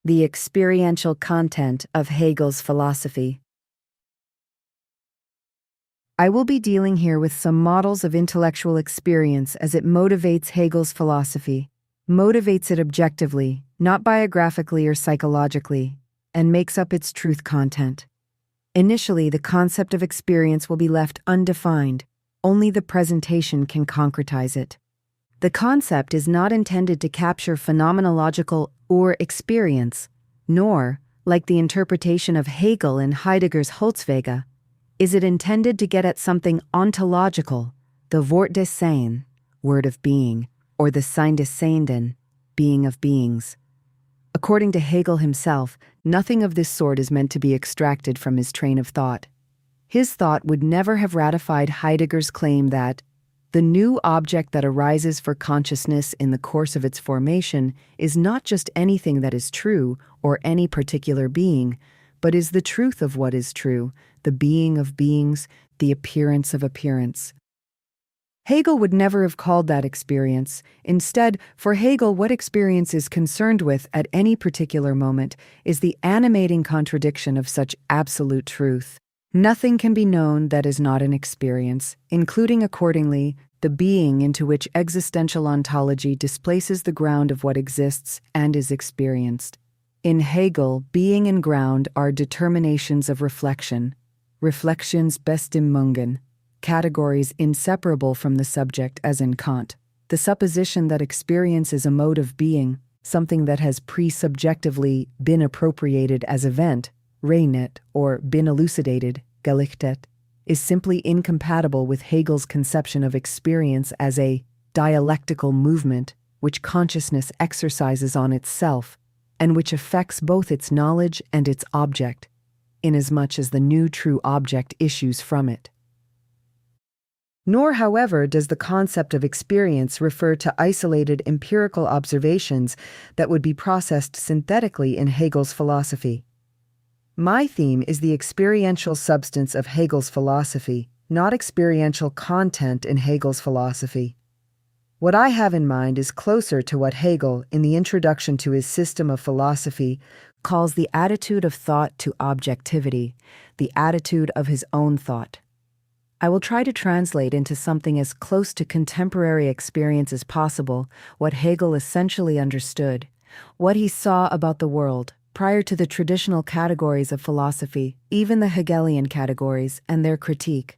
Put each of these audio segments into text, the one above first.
The experiential content of Hegel's philosophy. I will be dealing here with some models of intellectual experience as it motivates Hegel's philosophy, motivates it objectively, not biographically or psychologically, and makes up its truth content. Initially, the concept of experience will be left undefined. Only the presentation can concretize it. The concept is not intended to capture phenomenological or experience, nor, like the interpretation of Hegel in Heidegger's Holzwege, is it intended to get at something ontological, the Wort des Sein, word of being, or the Sein des Seienden, being of beings. According to Hegel himself, nothing of this sort is meant to be extracted from his train of thought. His thought would never have ratified Heidegger's claim that the new object that arises for consciousness in the course of its formation is not just anything that is true or any particular being, but is the truth of what is true, the being of beings, the appearance of appearance. Hegel would never have called that experience. Instead, for Hegel, what experience is concerned with at any particular moment is the animating contradiction of such absolute truth. Nothing can be known that is not an experience, including, accordingly, the being into which existential ontology displaces the ground of what exists and is experienced. In Hegel, being and ground are determinations of reflection, Reflexionsbestimmungen, categories inseparable from the subject as in Kant. The supposition that experience is a mode of being, something that has pre-subjectively been appropriated as event, Reinet, or been elucidated, Gelichtet, is simply incompatible with Hegel's conception of experience as a dialectical movement which consciousness exercises on itself and which affects both its knowledge and its object, inasmuch as the new true object issues from it. Nor, however, does the concept of experience refer to isolated empirical observations that would be processed synthetically in Hegel's philosophy. My theme is the experiential substance of Hegel's philosophy, not experiential content in Hegel's philosophy. What I have in mind is closer to what Hegel, in the introduction to his system of philosophy, calls the attitude of thought to objectivity, the attitude of his own thought. I will try to translate into something as close to contemporary experience as possible what Hegel essentially understood, what he saw about the world, prior to the traditional categories of philosophy, even the Hegelian categories, and their critique.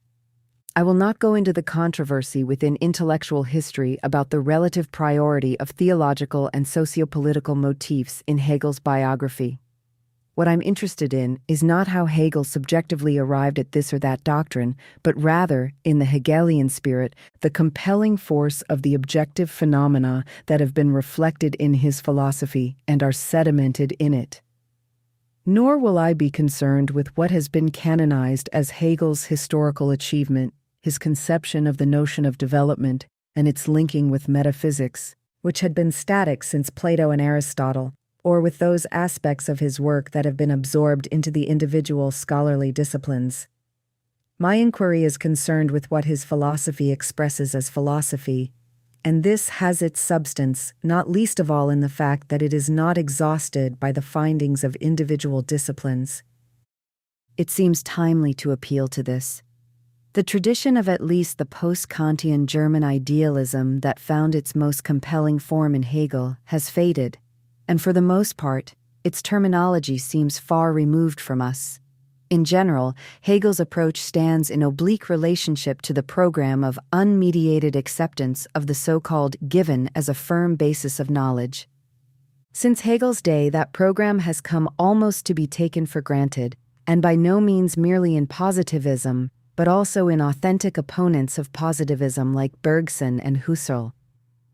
I will not go into the controversy within intellectual history about the relative priority of theological and sociopolitical motifs in Hegel's biography. What I'm interested in is not how Hegel subjectively arrived at this or that doctrine, but rather, in the Hegelian spirit, the compelling force of the objective phenomena that have been reflected in his philosophy and are sedimented in it. Nor will I be concerned with what has been canonized as Hegel's historical achievement, his conception of the notion of development and its linking with metaphysics, which had been static since Plato and Aristotle, or with those aspects of his work that have been absorbed into the individual scholarly disciplines. My inquiry is concerned with what his philosophy expresses as philosophy, and this has its substance, not least of all in the fact that it is not exhausted by the findings of individual disciplines. It seems timely to appeal to this. The tradition of at least the post-Kantian German idealism that found its most compelling form in Hegel has faded, and for the most part, its terminology seems far removed from us. In general, Hegel's approach stands in oblique relationship to the program of unmediated acceptance of the so-called given as a firm basis of knowledge. Since Hegel's day, that program has come almost to be taken for granted, and by no means merely in positivism, but also in authentic opponents of positivism like Bergson and Husserl.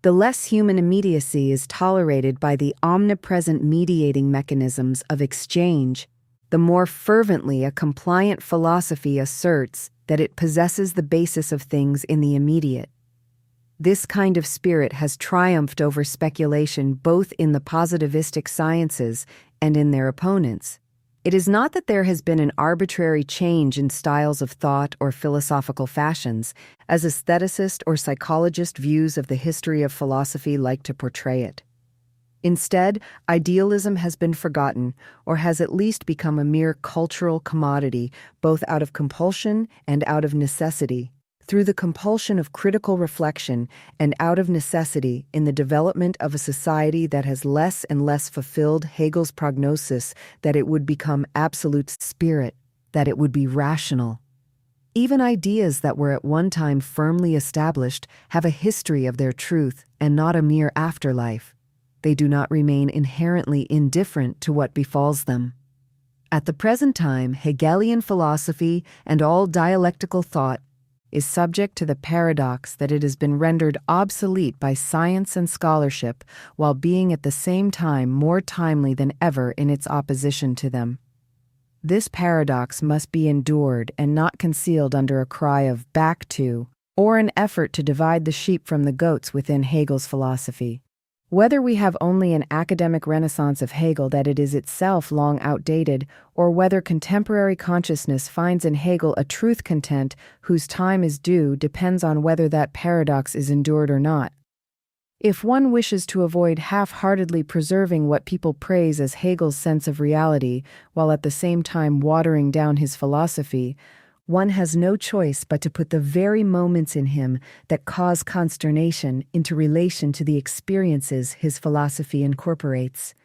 The less human immediacy is tolerated by the omnipresent mediating mechanisms of exchange, the more fervently a compliant philosophy asserts that it possesses the basis of things in the immediate. This kind of spirit has triumphed over speculation both in the positivistic sciences and in their opponents. It is not that there has been an arbitrary change in styles of thought or philosophical fashions, as aestheticist or psychologist views of the history of philosophy like to portray it. Instead, idealism has been forgotten, or has at least become a mere cultural commodity, both out of compulsion and out of necessity. Through the compulsion of critical reflection and out of necessity in the development of a society that has less and less fulfilled Hegel's prognosis that it would become absolute spirit, that it would be rational. Even ideas that were at one time firmly established have a history of their truth and not a mere afterlife. They do not remain inherently indifferent to what befalls them. At the present time, Hegelian philosophy and all dialectical thought is subject to the paradox that it has been rendered obsolete by science and scholarship while being at the same time more timely than ever in its opposition to them. This paradox must be endured and not concealed under a cry of "back to," or an effort to divide the sheep from the goats within Hegel's philosophy. Whether we have only an academic renaissance of Hegel that it is itself long outdated, or whether contemporary consciousness finds in Hegel a truth content whose time is due depends on whether that paradox is endured or not. If one wishes to avoid half-heartedly preserving what people praise as Hegel's sense of reality, while at the same time watering down his philosophy, one has no choice but to put the very moments in him that cause consternation into relation to the experiences his philosophy incorporates,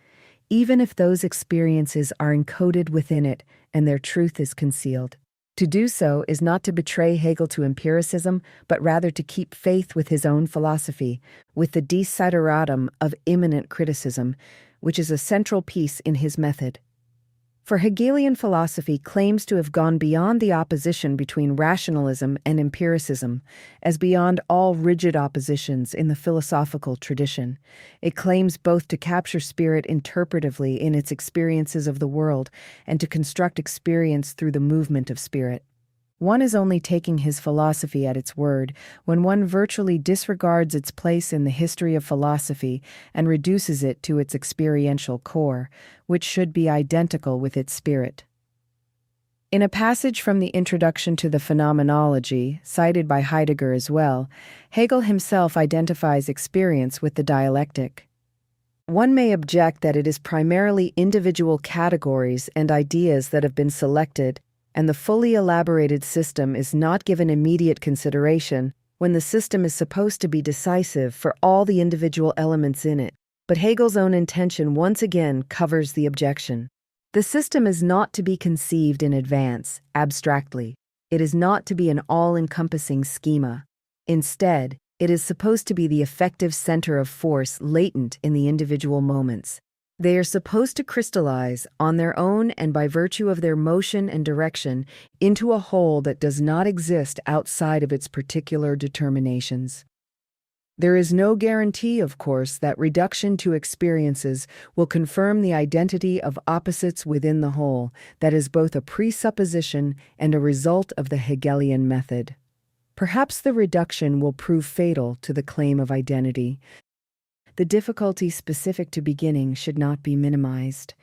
even if those experiences are encoded within it and their truth is concealed. To do so is not to betray Hegel to empiricism, but rather to keep faith with his own philosophy, with the desideratum of immanent criticism, which is a central piece in his method. For Hegelian philosophy claims to have gone beyond the opposition between rationalism and empiricism, as beyond all rigid oppositions in the philosophical tradition. It claims both to capture spirit interpretively in its experiences of the world and to construct experience through the movement of spirit. One is only taking his philosophy at its word when one virtually disregards its place in the history of philosophy and reduces it to its experiential core, which should be identical with its spirit. In a passage from the Introduction to the Phenomenology, cited by Heidegger as well, Hegel himself identifies experience with the dialectic. One may object that it is primarily individual categories and ideas that have been selected, and the fully elaborated system is not given immediate consideration when the system is supposed to be decisive for all the individual elements in it. But Hegel's own intention once again covers the objection. The system is not to be conceived in advance, abstractly. It is not to be an all-encompassing schema. Instead, it is supposed to be the effective center of force latent in the individual moments. They are supposed to crystallize, on their own and by virtue of their motion and direction, into a whole that does not exist outside of its particular determinations. There is no guarantee, of course, that reduction to experiences will confirm the identity of opposites within the whole. That is both a presupposition and a result of the Hegelian method. Perhaps the reduction will prove fatal to the claim of identity. The difficulty specific to beginning should not be minimized.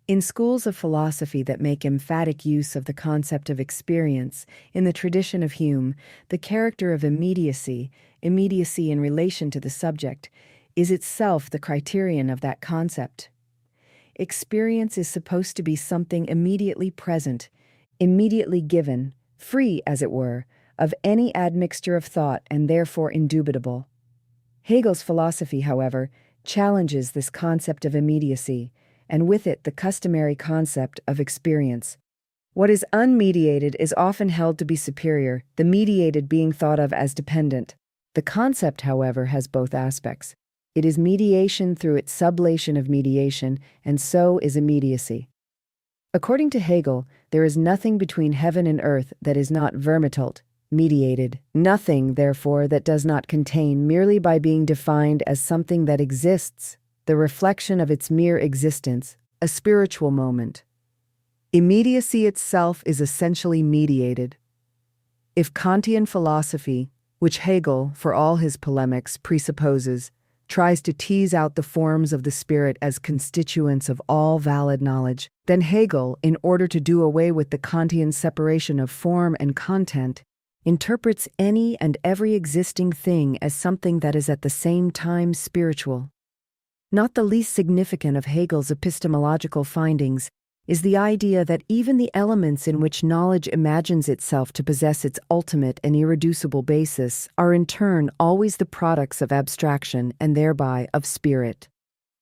In schools of philosophy that make emphatic use of the concept of experience, in the tradition of Hume, the character of immediacy in relation to the subject, is itself the criterion of that concept. Experience is supposed to be something immediately present, immediately given, free, as it were, of any admixture of thought and therefore indubitable. Hegel's philosophy, however, challenges this concept of immediacy, and with it the customary concept of experience. What is unmediated is often held to be superior, the mediated being thought of as dependent. The concept, however, has both aspects. It is mediation through its sublation of mediation, and so is immediacy. According to Hegel, there is nothing between heaven and earth that is not vermitult, mediated, nothing, therefore, that does not contain, merely by being defined as something that exists, the reflection of its mere existence, a spiritual moment. Immediacy itself is essentially mediated. If Kantian philosophy, which Hegel, for all his polemics, presupposes, tries to tease out the forms of the spirit as constituents of all valid knowledge, then Hegel, in order to do away with the Kantian separation of form and content, interprets any and every existing thing as something that is at the same time spiritual. Not the least significant of Hegel's epistemological findings is the idea that even the elements in which knowledge imagines itself to possess its ultimate and irreducible basis are in turn always the products of abstraction and thereby of spirit.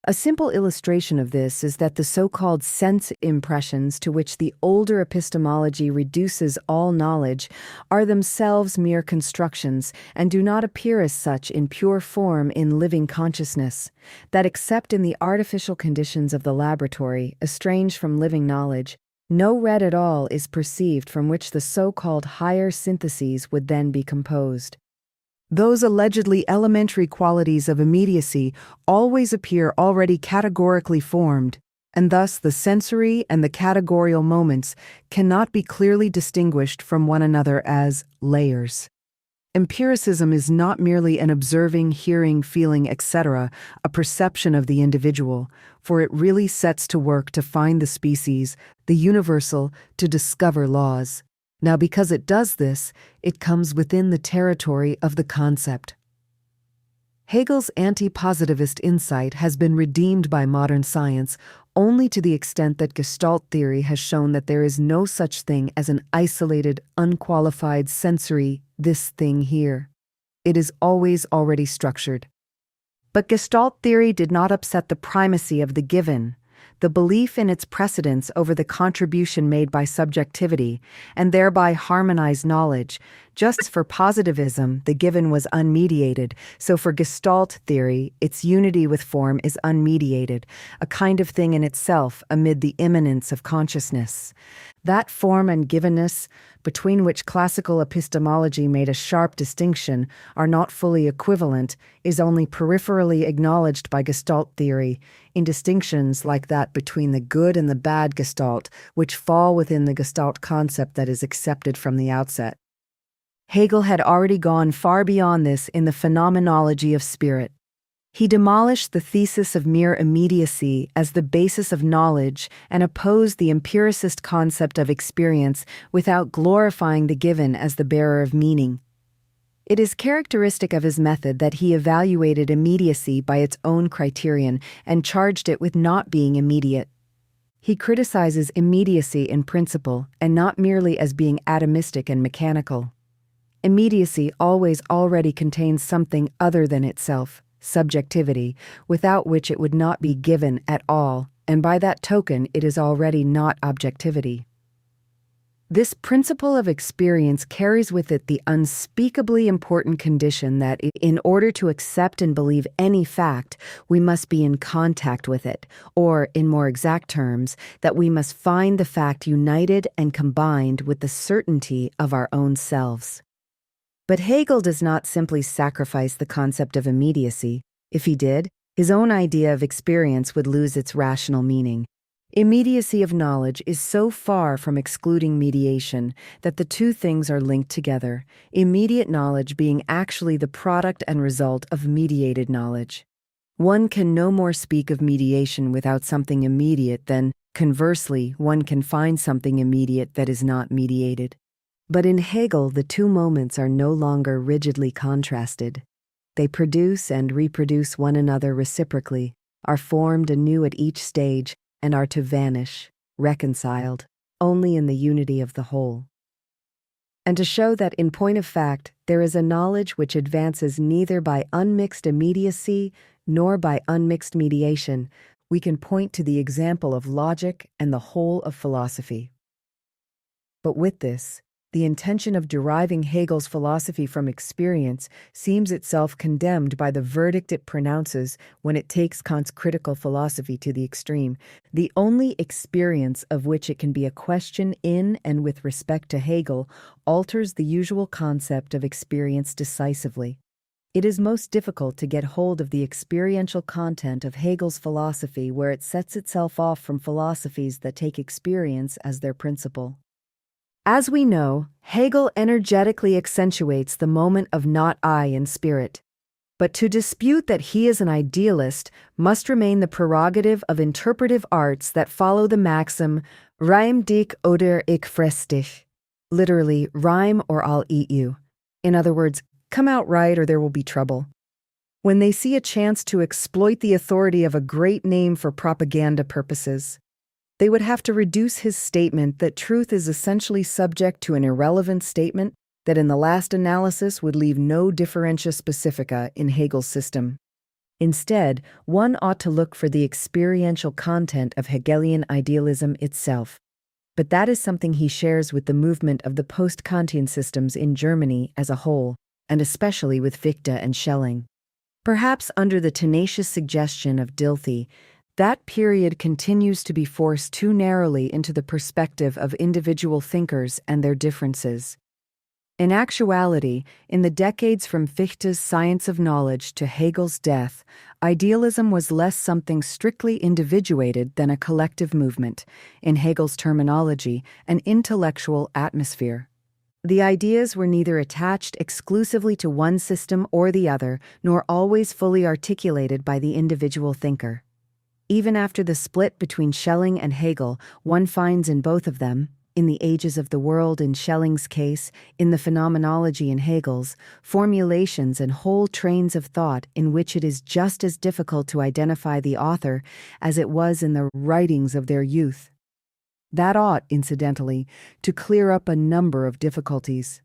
A simple illustration of this is that the so-called sense impressions to which the older epistemology reduces all knowledge are themselves mere constructions and do not appear as such in pure form in living consciousness, that except in the artificial conditions of the laboratory, estranged from living knowledge, no red at all is perceived from which the so-called higher syntheses would then be composed. Those allegedly elementary qualities of immediacy always appear already categorically formed, and thus the sensory and the categorial moments cannot be clearly distinguished from one another as layers. Empiricism is not merely an observing, hearing, feeling, etc., a perception of the individual, for it really sets to work to find the species, the universal, to discover laws. Now, because it does this, it comes within the territory of the concept. Hegel's anti-positivist insight has been redeemed by modern science only to the extent that Gestalt theory has shown that there is no such thing as an isolated, unqualified sensory this thing here. It is always already structured. But Gestalt theory did not upset the primacy of the given, the belief in its precedence over the contribution made by subjectivity, and thereby harmonize knowledge. Just as for positivism, the given was unmediated, so for Gestalt theory, its unity with form is unmediated, a kind of thing in itself amid the immanence of consciousness. That form and givenness, between which classical epistemology made a sharp distinction, are not fully equivalent, is only peripherally acknowledged by Gestalt theory, in distinctions like that between the good and the bad Gestalt, which fall within the Gestalt concept that is accepted from the outset. Hegel had already gone far beyond this in the phenomenology of spirit. He demolished the thesis of mere immediacy as the basis of knowledge and opposed the empiricist concept of experience without glorifying the given as the bearer of meaning. It is characteristic of his method that he evaluated immediacy by its own criterion and charged it with not being immediate. He criticizes immediacy in principle and not merely as being atomistic and mechanical. Immediacy always already contains something other than itself, subjectivity, without which it would not be given at all, and by that token it is already not objectivity. This principle of experience carries with it the unspeakably important condition that in order to accept and believe any fact, we must be in contact with it, or, in more exact terms, that we must find the fact united and combined with the certainty of our own selves. But Hegel does not simply sacrifice the concept of immediacy. If he did, his own idea of experience would lose its rational meaning. Immediacy of knowledge is so far from excluding mediation that the two things are linked together, immediate knowledge being actually the product and result of mediated knowledge. One can no more speak of mediation without something immediate than, conversely, one can find something immediate that is not mediated. But in Hegel, the two moments are no longer rigidly contrasted. They produce and reproduce one another reciprocally, are formed anew at each stage, and are to vanish, reconciled, only in the unity of the whole. And to show that, in point of fact, there is a knowledge which advances neither by unmixed immediacy nor by unmixed mediation, we can point to the example of logic and the whole of philosophy. But with this, the intention of deriving Hegel's philosophy from experience seems itself condemned by the verdict it pronounces when it takes Kant's critical philosophy to the extreme, the only experience of which it can be a question in and with respect to Hegel alters the usual concept of experience decisively. It is most difficult to get hold of the experiential content of Hegel's philosophy where it sets itself off from philosophies that take experience as their principle. As we know, Hegel energetically accentuates the moment of not I in spirit. But to dispute that he is an idealist must remain the prerogative of interpretive arts that follow the maxim Reim dich oder ich fress dich, literally, rhyme or I'll eat you. In other words, come out right or there will be trouble. when they see a chance to exploit the authority of a great name for propaganda purposes. They would have to reduce his statement that truth is essentially subject to an irrelevant statement that in the last analysis would leave no differentia specifica in Hegel's system. Instead, one ought to look for the experiential content of Hegelian idealism itself. But that is something he shares with the movement of the post-Kantian systems in Germany as a whole, and especially with Fichte and Schelling. Perhaps under the tenacious suggestion of Dilthey, that period continues to be forced too narrowly into the perspective of individual thinkers and their differences. In actuality, in the decades from Fichte's Science of Knowledge to Hegel's death, idealism was less something strictly individuated than a collective movement, in Hegel's terminology, an intellectual atmosphere. The ideas were neither attached exclusively to one system or the other, nor always fully articulated by the individual thinker. Even after the split between Schelling and Hegel, one finds in both of them, in the ages of the world in Schelling's case, in the phenomenology in Hegel's, formulations and whole trains of thought in which it is just as difficult to identify the author as it was in the writings of their youth. That ought, incidentally, to clear up a number of difficulties.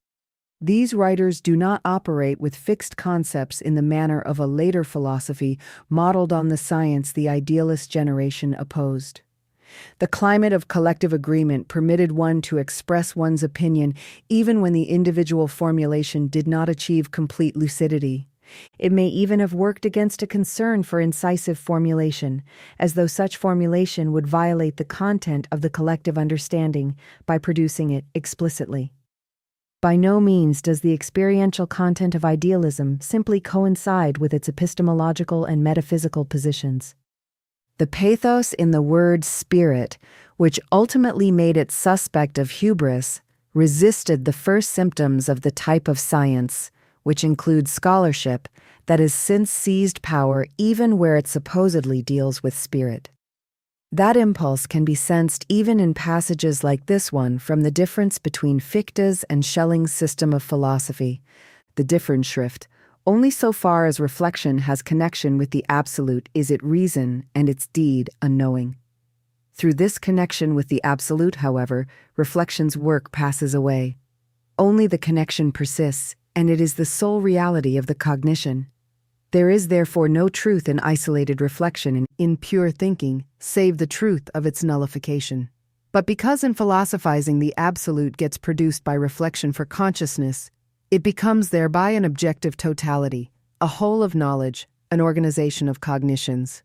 These writers do not operate with fixed concepts in the manner of a later philosophy modeled on the science the idealist generation opposed. The climate of collective agreement permitted one to express one's opinion even when the individual formulation did not achieve complete lucidity. It may even have worked against a concern for incisive formulation, as though such formulation would violate the content of the collective understanding by producing it explicitly. By no means does the experiential content of idealism simply coincide with its epistemological and metaphysical positions. The pathos in the word spirit, which ultimately made it suspect of hubris, resisted the first symptoms of the type of science, which includes scholarship, that has since seized power even where it supposedly deals with spirit. That impulse can be sensed even in passages like this one from the difference between Fichte's and Schelling's system of philosophy, the Differenzschrift. Only so far as reflection has connection with the absolute is it reason and its deed unknowing. Through this connection with the absolute, however, reflection's work passes away. Only the connection persists, and it is the sole reality of the cognition. There is therefore no truth in isolated reflection in pure thinking, save the truth of its nullification. But because in philosophizing the absolute gets produced by reflection for consciousness, it becomes thereby an objective totality, a whole of knowledge, an organization of cognitions.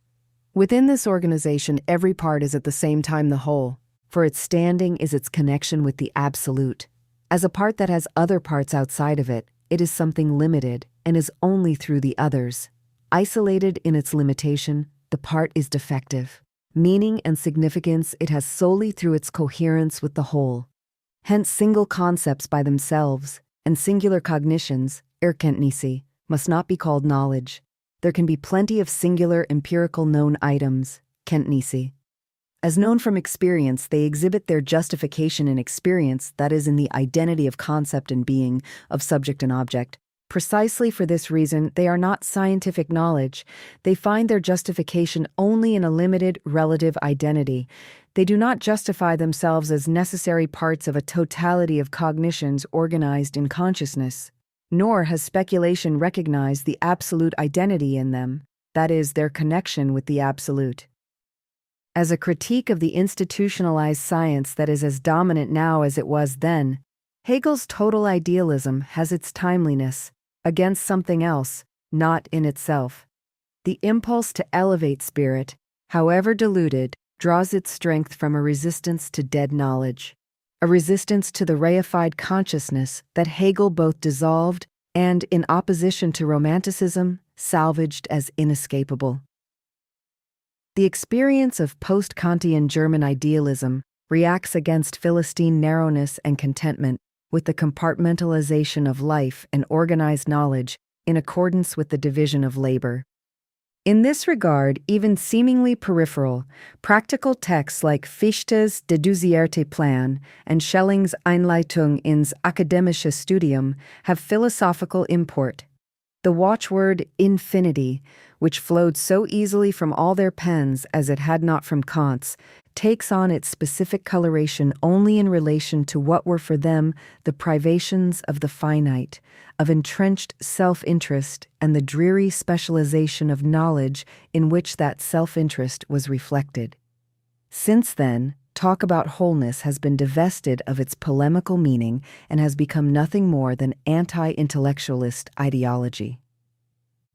Within this organization, every part is at the same time the whole, for its standing is its connection with the absolute. As a part that has other parts outside of it, it is something limited and is only through the others. Isolated in its limitation, the part is defective. Meaning and significance it has solely through its coherence with the whole. Hence single concepts by themselves and singular cognitions, Erkenntnisse, must not be called knowledge. There can be plenty of singular empirical known items, Kenntnisse. As known from experience, they exhibit their justification in experience, that is, in the identity of concept and being, of subject and object. Precisely for this reason, they are not scientific knowledge. They find their justification only in a limited relative identity. They do not justify themselves as necessary parts of a totality of cognitions organized in consciousness. Nor has speculation recognized the absolute identity in them, that is, their connection with the absolute. As a critique of the institutionalized science that is as dominant now as it was then, Hegel's total idealism has its timeliness, against something else, not in itself. The impulse to elevate spirit, however diluted, draws its strength from a resistance to dead knowledge, a resistance to the reified consciousness that Hegel both dissolved and, in opposition to Romanticism, salvaged as inescapable. The experience of post-Kantian German idealism reacts against Philistine narrowness and contentment with the compartmentalization of life and organized knowledge in accordance with the division of labor. In this regard, even seemingly peripheral, practical texts like Fichte's Deduzierte Plan and Schelling's Einleitung ins akademische Studium have philosophical import. The watchword infinity, which flowed so easily from all their pens as it had not from Kant's, takes on its specific coloration only in relation to what were for them the privations of the finite, of entrenched self-interest and the dreary specialization of knowledge in which that self-interest was reflected. Since then, talk about wholeness has been divested of its polemical meaning and has become nothing more than anti-intellectualist ideology.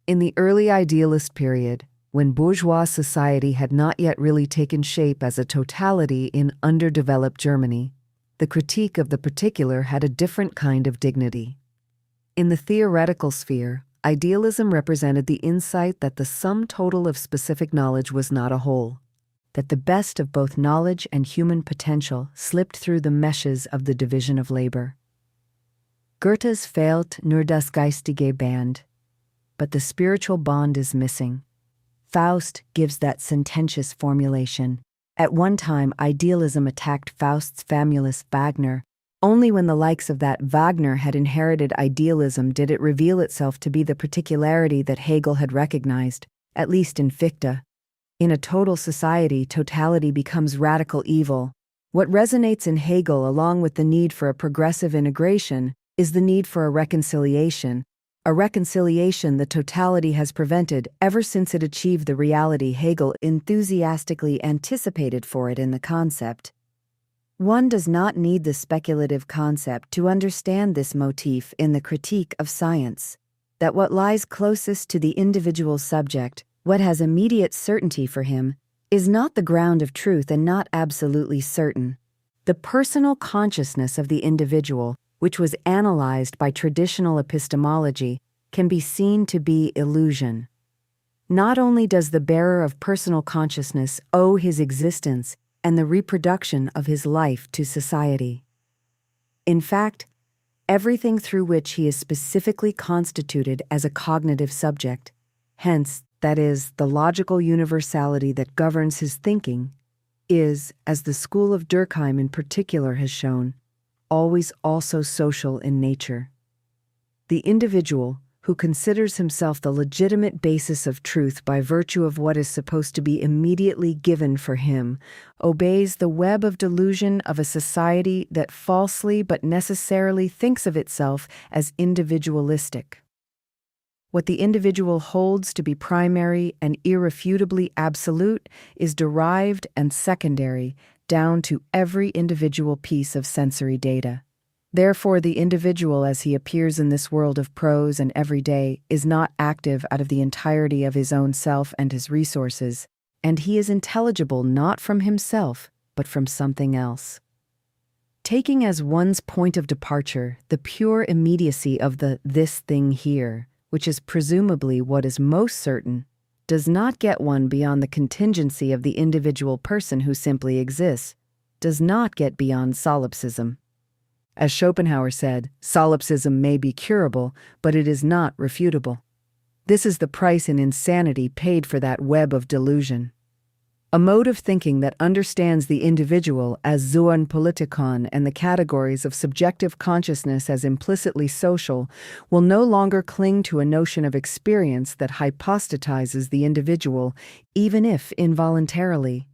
In the early idealist period, when bourgeois society had not yet really taken shape as a totality in underdeveloped Germany, the critique of the particular had a different kind of dignity. In the theoretical sphere, idealism represented the insight that the sum total of specific knowledge was not a whole, that the best of both knowledge and human potential slipped through the meshes of the division of labor. Goethe's fehlt nur das geistige Band, but the spiritual bond is missing. Faust gives that sententious formulation. At one time, idealism attacked Faust's famulus Wagner. Only when the likes of that Wagner had inherited idealism did it reveal itself to be the particularity that Hegel had recognized, at least in Fichte. In a total society, totality becomes radical evil. What resonates in Hegel, along with the need for a progressive integration, is the need for a reconciliation the totality has prevented ever since it achieved the reality Hegel enthusiastically anticipated for it in the concept. One does not need the speculative concept to understand this motif in the critique of science, that what lies closest to the individual subject, what has immediate certainty for him, is not the ground of truth and not absolutely certain. The personal consciousness of the individual, which was analyzed by traditional epistemology, can be seen to be illusion. Not only does the bearer of personal consciousness owe his existence and the reproduction of his life to society. In fact, everything through which he is specifically constituted as a cognitive subject, hence, that is, the logical universality that governs his thinking, is, as the school of Durkheim in particular has shown, always also social in nature. The individual, who considers himself the legitimate basis of truth by virtue of what is supposed to be immediately given for him, obeys the web of delusion of a society that falsely but necessarily thinks of itself as individualistic. What the individual holds to be primary and irrefutably absolute is derived and secondary down to every individual piece of sensory data. Therefore, the individual as he appears in this world of prose and everyday is not active out of the entirety of his own self and his resources, and he is intelligible not from himself, but from something else. Taking as one's point of departure the pure immediacy of the this thing here, which is presumably what is most certain, does not get one beyond the contingency of the individual person who simply exists, does not get beyond solipsism. As Schopenhauer said, solipsism may be curable, but it is not refutable. This is the price in insanity paid for that web of delusion. A mode of thinking that understands the individual as zoon politikon and the categories of subjective consciousness as implicitly social will no longer cling to a notion of experience that hypostatizes the individual, even if involuntarily.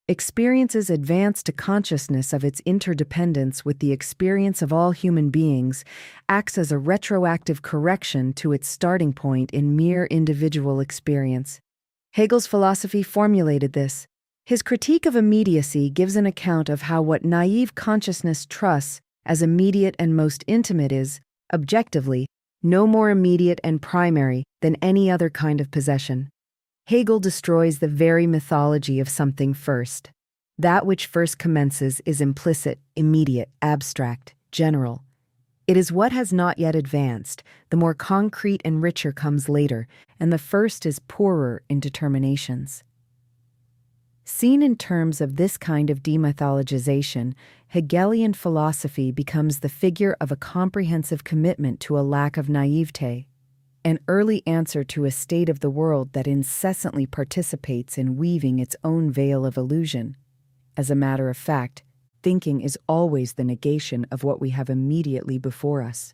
Experience's advance to consciousness of its interdependence with the experience of all human beings acts as a retroactive correction to its starting point in mere individual experience. Hegel's philosophy formulated this. His critique of immediacy gives an account of how what naive consciousness trusts as immediate and most intimate is, objectively, no more immediate and primary than any other kind of possession. Hegel destroys the very mythology of something first. That which first commences is implicit, immediate, abstract, general. It is what has not yet advanced. The more concrete and richer comes later, and the first is poorer in determinations. Seen in terms of this kind of demythologization, Hegelian philosophy becomes the figure of a comprehensive commitment to a lack of naivete, an early answer to a state of the world that incessantly participates in weaving its own veil of illusion. As a matter of fact, thinking is always the negation of what we have immediately before us.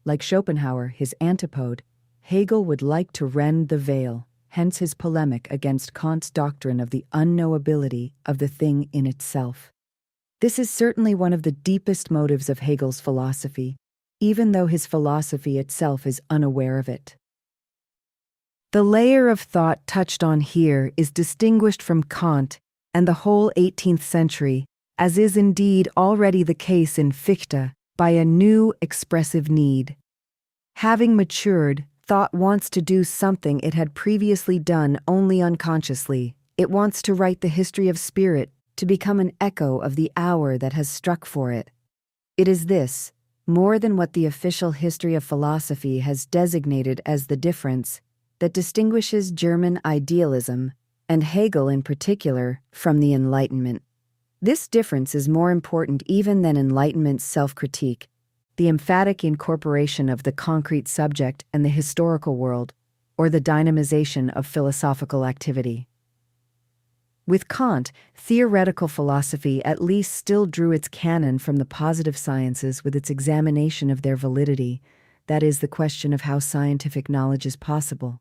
Like Schopenhauer, his antipode, Hegel would like to rend the veil, hence his polemic against Kant's doctrine of the unknowability of the thing in itself. This is certainly one of the deepest motives of Hegel's philosophy, even though his philosophy itself is unaware of it. The layer of thought touched on here is distinguished from Kant and the whole 18th century, as is indeed already the case in Fichte, by a new expressive need. Having matured, thought wants to do something it had previously done only unconsciously. It wants to write the history of spirit, to become an echo of the hour that has struck for it. It is this, more than what the official history of philosophy has designated as the difference, that distinguishes German idealism, and Hegel in particular, from the Enlightenment. This difference is more important even than Enlightenment's self-critique, the emphatic incorporation of the concrete subject and the historical world, or the dynamization of philosophical activity. With Kant, theoretical philosophy at least still drew its canon from the positive sciences with its examination of their validity, that is, the question of how scientific knowledge is possible.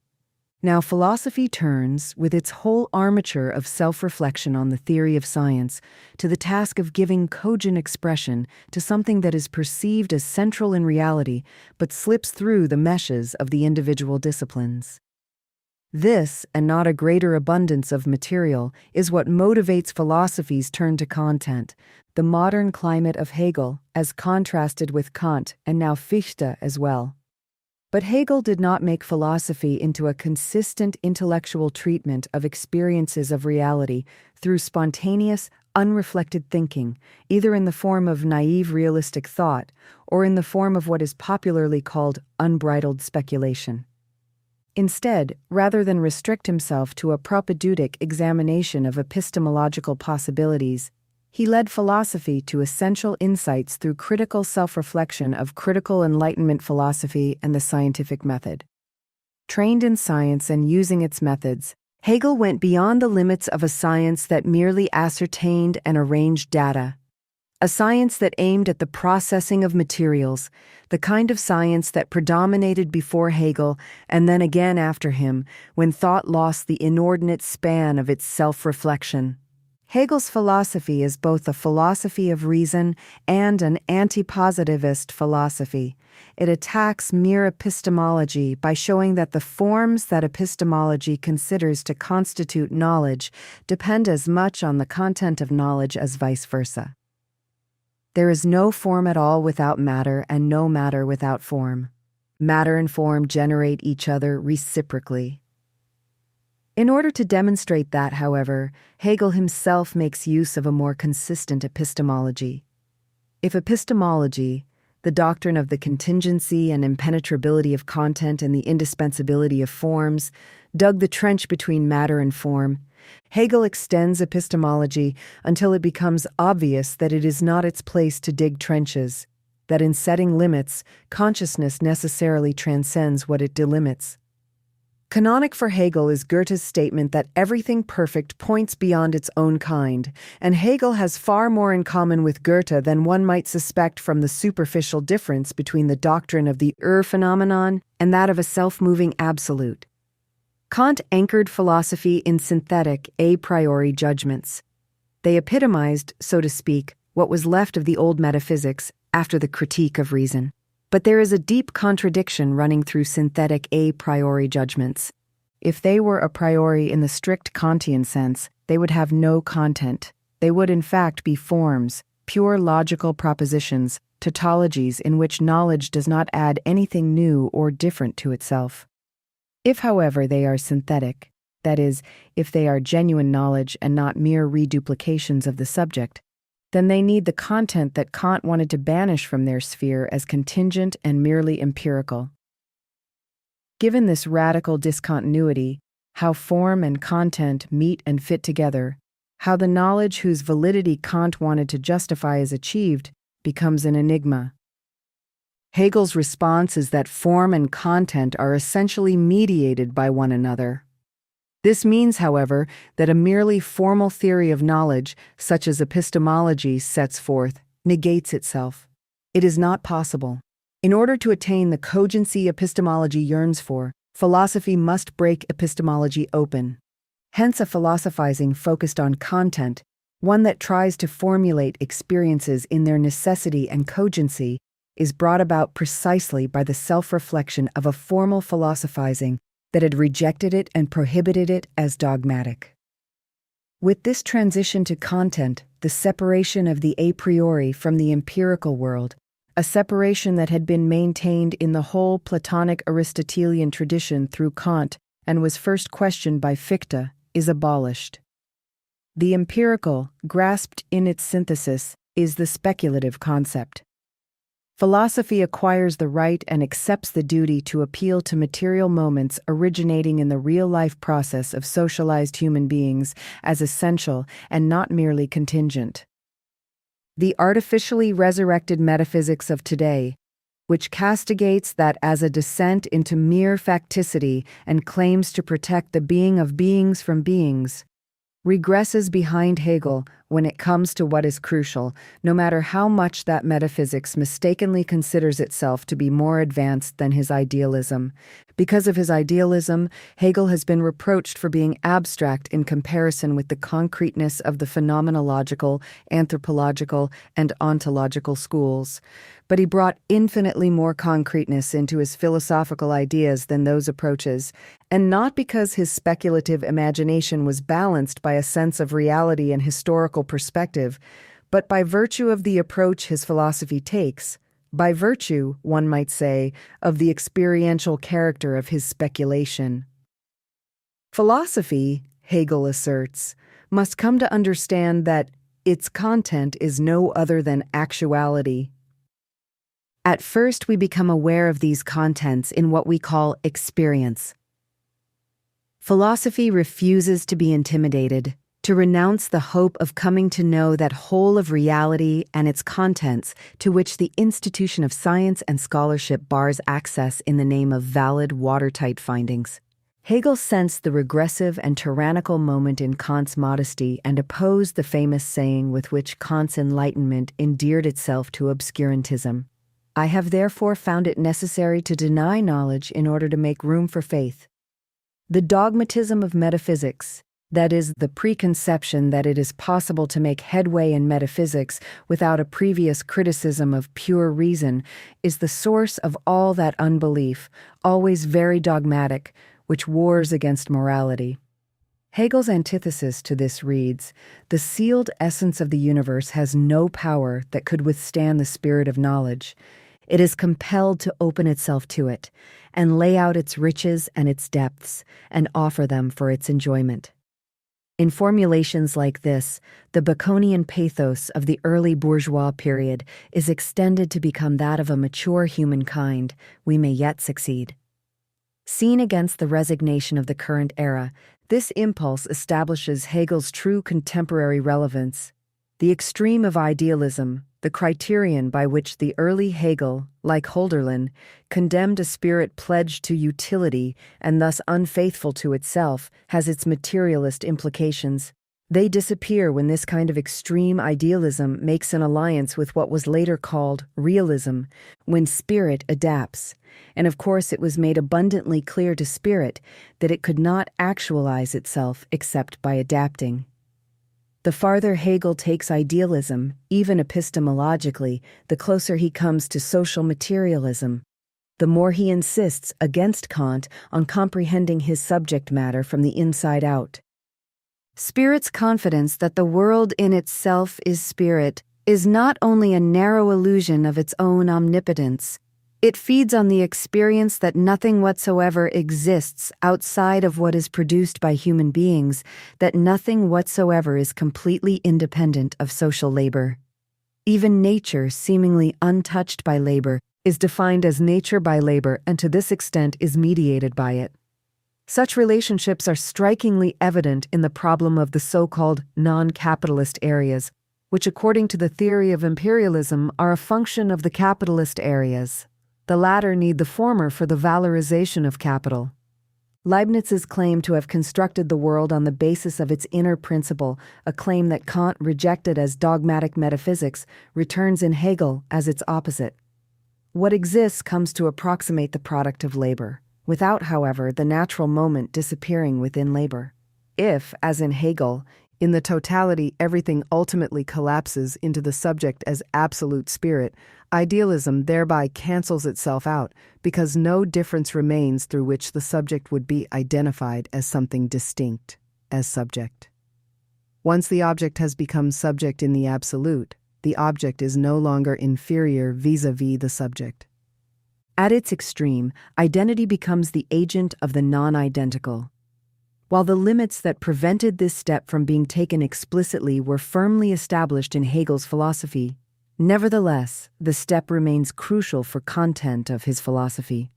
Now philosophy turns, with its whole armature of self-reflection on the theory of science, to the task of giving cogent expression to something that is perceived as central in reality, but slips through the meshes of the individual disciplines. This, and not a greater abundance of material, is what motivates philosophy's turn to content, the modern climate of Hegel, as contrasted with Kant and now Fichte as well. But Hegel did not make philosophy into a consistent intellectual treatment of experiences of reality through spontaneous, unreflected thinking, either in the form of naive realistic thought or in the form of what is popularly called unbridled speculation. Instead, rather than restrict himself to a propedeutic examination of epistemological possibilities, he led philosophy to essential insights through critical self-reflection of critical Enlightenment philosophy and the scientific method. Trained in science and using its methods, Hegel went beyond the limits of a science that merely ascertained and arranged data. A science that aimed at the processing of materials, the kind of science that predominated before Hegel and then again after him when thought lost the inordinate span of its self-reflection. Hegel's philosophy is both a philosophy of reason and an anti-positivist philosophy. It attacks mere epistemology by showing that the forms that epistemology considers to constitute knowledge depend as much on the content of knowledge as vice versa. There is no form at all without matter and no matter without form. Matter and form generate each other reciprocally. In order to demonstrate that, however, Hegel himself makes use of a more consistent epistemology. If epistemology, the doctrine of the contingency and impenetrability of content and the indispensability of forms, dug the trench between matter and form, Hegel extends epistemology until it becomes obvious that it is not its place to dig trenches, that in setting limits, consciousness necessarily transcends what it delimits. Canonic for Hegel is Goethe's statement that everything perfect points beyond its own kind, and Hegel has far more in common with Goethe than one might suspect from the superficial difference between the doctrine of the phenomenon and that of a self-moving absolute. Kant anchored philosophy in synthetic, a priori judgments. They epitomized, so to speak, what was left of the old metaphysics after the critique of reason. But there is a deep contradiction running through synthetic a priori judgments. If they were a priori in the strict Kantian sense, they would have no content. They would in fact be forms, pure logical propositions, tautologies in which knowledge does not add anything new or different to itself. If, however, they are synthetic, that is, if they are genuine knowledge and not mere reduplications of the subject, then they need the content that Kant wanted to banish from their sphere as contingent and merely empirical. Given this radical discontinuity, how form and content meet and fit together, how the knowledge whose validity Kant wanted to justify is achieved, becomes an enigma. Hegel's response is that form and content are essentially mediated by one another. This means, however, that a merely formal theory of knowledge, such as epistemology sets forth, negates itself. It is not possible. In order to attain the cogency epistemology yearns for, philosophy must break epistemology open. Hence a philosophizing focused on content, one that tries to formulate experiences in their necessity and cogency, is brought about precisely by the self-reflection of a formal philosophizing that had rejected it and prohibited it as dogmatic. With this transition to content, the separation of the a priori from the empirical world, a separation that had been maintained in the whole Platonic Aristotelian tradition through Kant and was first questioned by Fichte, is abolished. The empirical, grasped in its synthesis, is the speculative concept. Philosophy acquires the right and accepts the duty to appeal to material moments originating in the real-life process of socialized human beings as essential and not merely contingent. The artificially resurrected metaphysics of today, which castigates that as a descent into mere facticity and claims to protect the being of beings from beings, regresses behind Hegel when it comes to what is crucial, no matter how much that metaphysics mistakenly considers itself to be more advanced than his idealism. Because of his idealism, Hegel has been reproached for being abstract in comparison with the concreteness of the phenomenological, anthropological, and ontological schools. But he brought infinitely more concreteness into his philosophical ideas than those approaches, and not because his speculative imagination was balanced by a sense of reality and historical perspective, but by virtue of the approach his philosophy takes, by virtue, one might say, of the experiential character of his speculation. Philosophy, Hegel asserts, must come to understand that its content is no other than actuality. At first, we become aware of these contents in what we call experience. Philosophy refuses to be intimidated, to renounce the hope of coming to know that whole of reality and its contents to which the institution of science and scholarship bars access in the name of valid, watertight findings. Hegel sensed the regressive and tyrannical moment in Kant's modesty and opposed the famous saying with which Kant's Enlightenment endeared itself to obscurantism. I have therefore found it necessary to deny knowledge in order to make room for faith. The dogmatism of metaphysics, that is, the preconception that it is possible to make headway in metaphysics without a previous criticism of pure reason, is the source of all that unbelief, always very dogmatic, which wars against morality. Hegel's antithesis to this reads, "The sealed essence of the universe has no power that could withstand the spirit of knowledge. It is compelled to open itself to it, and lay out its riches and its depths, and offer them for its enjoyment." In formulations like this, the Baconian pathos of the early bourgeois period is extended to become that of a mature humankind. We may yet succeed. Seen against the resignation of the current era, this impulse establishes Hegel's true contemporary relevance. The extreme of idealism, the criterion by which the early Hegel, like Hölderlin, condemned a spirit pledged to utility and thus unfaithful to itself, has its materialist implications. They disappear when this kind of extreme idealism makes an alliance with what was later called realism, when spirit adapts. And of course it was made abundantly clear to spirit that it could not actualize itself except by adapting. The farther Hegel takes idealism, even epistemologically, the closer he comes to social materialism. The more he insists, against Kant, on comprehending his subject matter from the inside out. Spirit's confidence that the world in itself is spirit is not only a narrow illusion of its own omnipotence. It feeds on the experience that nothing whatsoever exists outside of what is produced by human beings, that nothing whatsoever is completely independent of social labor. Even nature, seemingly untouched by labor, is defined as nature by labor and to this extent is mediated by it. Such relationships are strikingly evident in the problem of the so-called non-capitalist areas, which according to the theory of imperialism are a function of the capitalist areas. The latter need the former for the valorization of capital. Leibniz's claim to have constructed the world on the basis of its inner principle, a claim that Kant rejected as dogmatic metaphysics, returns in Hegel as its opposite. What exists comes to approximate the product of labor, without, however, the natural moment disappearing within labor. If, as in Hegel, in the totality everything ultimately collapses into the subject as absolute spirit, idealism thereby cancels itself out, because no difference remains through which the subject would be identified as something distinct, as subject. Once the object has become subject in the absolute, the object is no longer inferior vis-à-vis the subject. At its extreme, identity becomes the agent of the non-identical. While the limits that prevented this step from being taken explicitly were firmly established in Hegel's philosophy, nevertheless, the step remains crucial for content of his philosophy.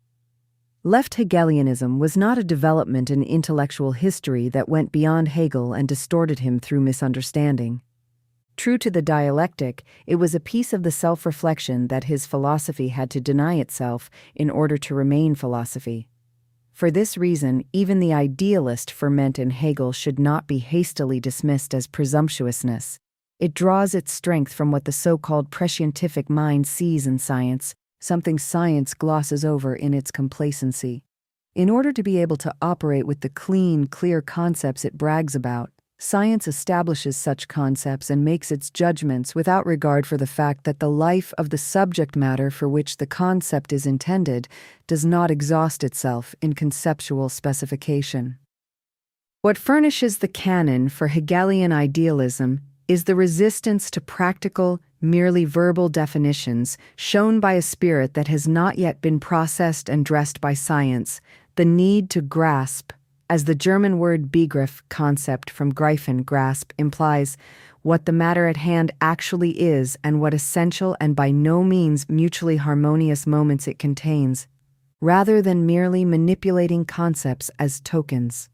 Left Hegelianism was not a development in intellectual history that went beyond Hegel and distorted him through misunderstanding. True to the dialectic, it was a piece of the self-reflection that his philosophy had to deny itself in order to remain philosophy. For this reason, even the idealist ferment in Hegel should not be hastily dismissed as presumptuousness. It draws its strength from what the so-called prescientific mind sees in science, something science glosses over in its complacency. In order to be able to operate with the clean, clear concepts it brags about, science establishes such concepts and makes its judgments without regard for the fact that the life of the subject matter for which the concept is intended does not exhaust itself in conceptual specification. What furnishes the canon for Hegelian idealism is the resistance to practical, merely verbal definitions shown by a spirit that has not yet been processed and dressed by science, the need to grasp, as the German word Begriff concept from greifen, grasp, implies, what the matter at hand actually is and what essential and by no means mutually harmonious moments it contains, rather than merely manipulating concepts as tokens.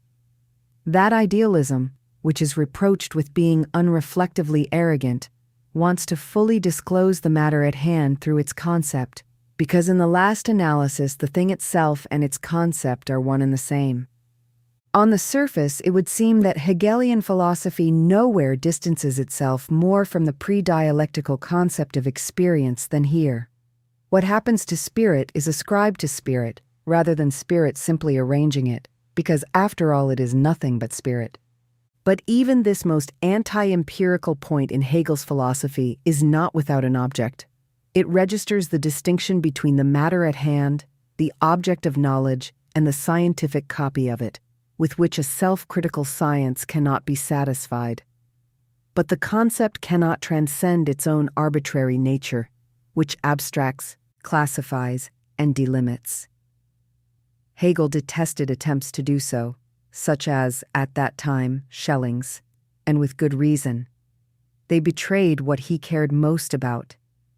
That idealism, which is reproached with being unreflectively arrogant, wants to fully disclose the matter at hand through its concept, because in the last analysis the thing itself and its concept are one and the same. On the surface, it would seem that Hegelian philosophy nowhere distances itself more from the pre-dialectical concept of experience than here. What happens to spirit is ascribed to spirit, rather than spirit simply arranging it, because after all it is nothing but spirit. But even this most anti-empirical point in Hegel's philosophy is not without an object. It registers the distinction between the matter at hand, the object of knowledge, and the scientific copy of it, with which a self-critical science cannot be satisfied. But the concept cannot transcend its own arbitrary nature, which abstracts, classifies, and delimits. Hegel detested attempts to do so, such as, at that time, Schelling's, and with good reason. They betrayed what he cared most about,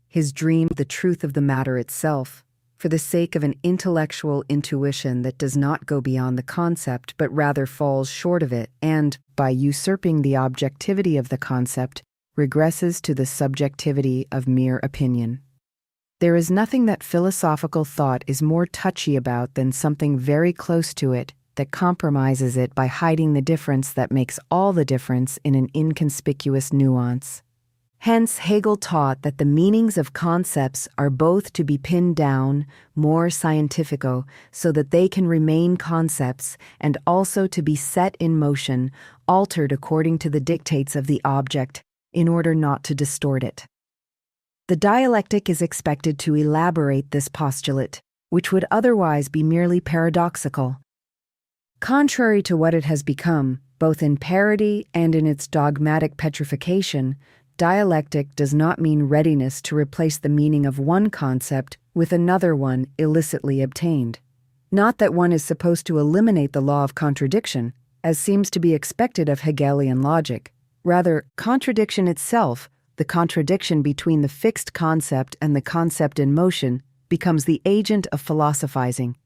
his dream of the truth of the matter itself, for the sake of an intellectual intuition that does not go beyond the concept but rather falls short of it and, by usurping the objectivity of the concept, regresses to the subjectivity of mere opinion. There is nothing that philosophical thought is more touchy about than something very close to it that compromises it by hiding the difference that makes all the difference in an inconspicuous nuance. Hence, Hegel taught that the meanings of concepts are both to be pinned down, more scientifico, so that they can remain concepts, and also to be set in motion, altered according to the dictates of the object, in order not to distort it. The dialectic is expected to elaborate this postulate, which would otherwise be merely paradoxical. Contrary to what it has become, both in parody and in its dogmatic petrification, dialectic does not mean readiness to replace the meaning of one concept with another one illicitly obtained. Not that one is supposed to eliminate the law of contradiction, as seems to be expected of Hegelian logic. Rather, contradiction itself, the contradiction between the fixed concept and the concept in motion, becomes the agent of philosophizing.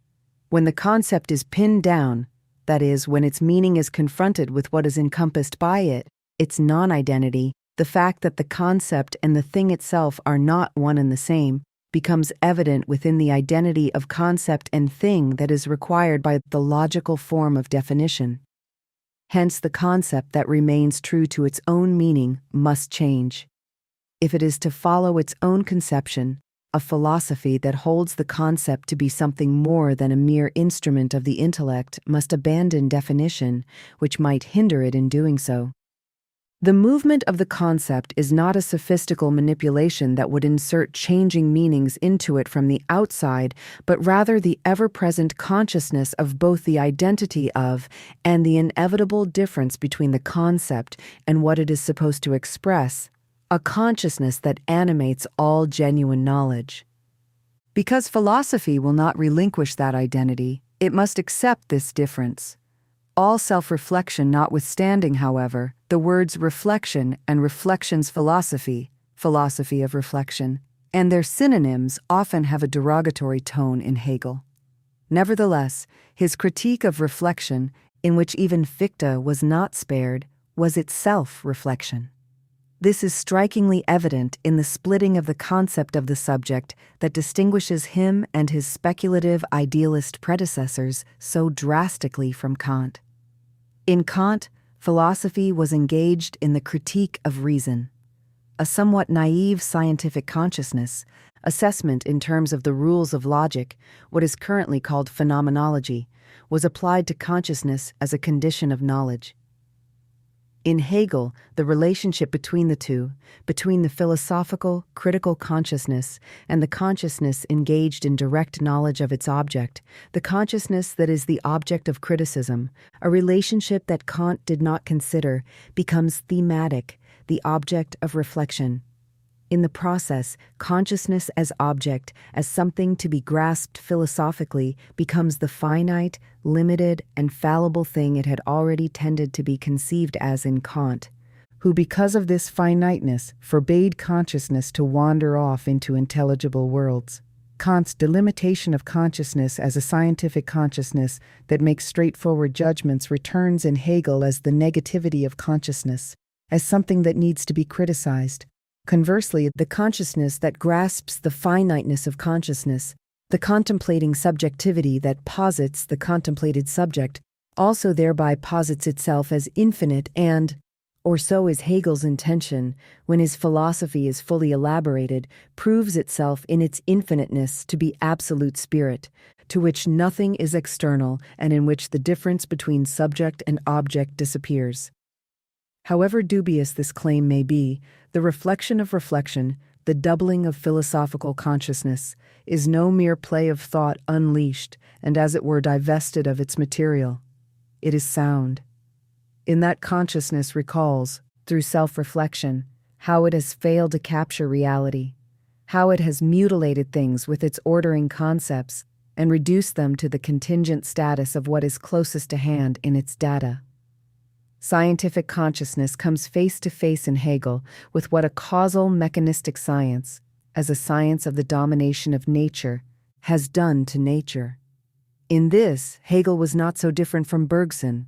When the concept is pinned down, that is, when its meaning is confronted with what is encompassed by it, its non-identity, the fact that the concept and the thing itself are not one and the same becomes evident within the identity of concept and thing that is required by the logical form of definition. Hence, the concept that remains true to its own meaning must change. If it is to follow its own conception, a philosophy that holds the concept to be something more than a mere instrument of the intellect must abandon definition, which might hinder it in doing so. The movement of the concept is not a sophistical manipulation that would insert changing meanings into it from the outside, but rather the ever-present consciousness of both the identity of and the inevitable difference between the concept and what it is supposed to express, a consciousness that animates all genuine knowledge. Because philosophy will not relinquish that identity, it must accept this difference. All self-reflection notwithstanding, however, the words reflection and reflections philosophy, philosophy of reflection, and their synonyms often have a derogatory tone in Hegel. Nevertheless, his critique of reflection, in which even Fichte was not spared, was itself reflection. This is strikingly evident in the splitting of the concept of the subject that distinguishes him and his speculative idealist predecessors so drastically from Kant. In Kant, philosophy was engaged in the critique of reason. A somewhat naive scientific consciousness, assessment in terms of the rules of logic, what is currently called phenomenology, was applied to consciousness as a condition of knowledge. In Hegel, the relationship between the two, between the philosophical, critical consciousness and the consciousness engaged in direct knowledge of its object, the consciousness that is the object of criticism, a relationship that Kant did not consider, becomes thematic, the object of reflection. In the process, consciousness as object, as something to be grasped philosophically, becomes the finite, limited, and fallible thing it had already tended to be conceived as in Kant, who because of this finiteness forbade consciousness to wander off into intelligible worlds. Kant's delimitation of consciousness as a scientific consciousness that makes straightforward judgments returns in Hegel as the negativity of consciousness, as something that needs to be criticized. Conversely, the consciousness that grasps the finiteness of consciousness, the contemplating subjectivity that posits the contemplated subject, also thereby posits itself as infinite and, or so is Hegel's intention, when his philosophy is fully elaborated, proves itself in its infiniteness to be absolute spirit, to which nothing is external and in which the difference between subject and object disappears. However dubious this claim may be, the reflection of reflection, the doubling of philosophical consciousness, is no mere play of thought unleashed and as it were divested of its material. It is sound. In that consciousness recalls, through self-reflection, how it has failed to capture reality, how it has mutilated things with its ordering concepts and reduced them to the contingent status of what is closest to hand in its data. Scientific consciousness comes face to face in Hegel with what a causal mechanistic science, as a science of the domination of nature, has done to nature. In this, Hegel was not so different from Bergson,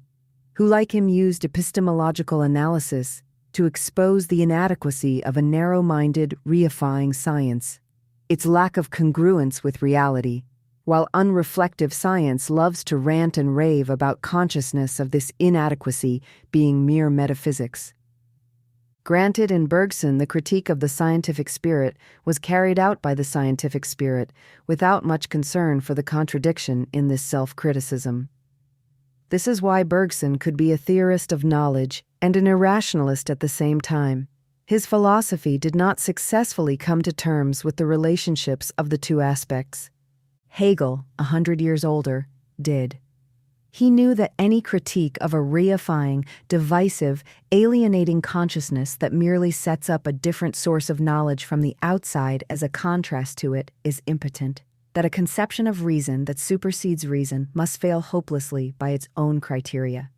who like him used epistemological analysis to expose the inadequacy of a narrow-minded, reifying science, its lack of congruence with reality, while unreflective science loves to rant and rave about consciousness of this inadequacy being mere metaphysics. Granted, in Bergson, the critique of the scientific spirit was carried out by the scientific spirit without much concern for the contradiction in this self-criticism. This is why Bergson could be a theorist of knowledge and an irrationalist at the same time. His philosophy did not successfully come to terms with the relationships of the two aspects. Hegel, 100 years older, did. He knew that any critique of a reifying, divisive, alienating consciousness that merely sets up a different source of knowledge from the outside as a contrast to it is impotent, that a conception of reason that supersedes reason must fail hopelessly by its own criteria.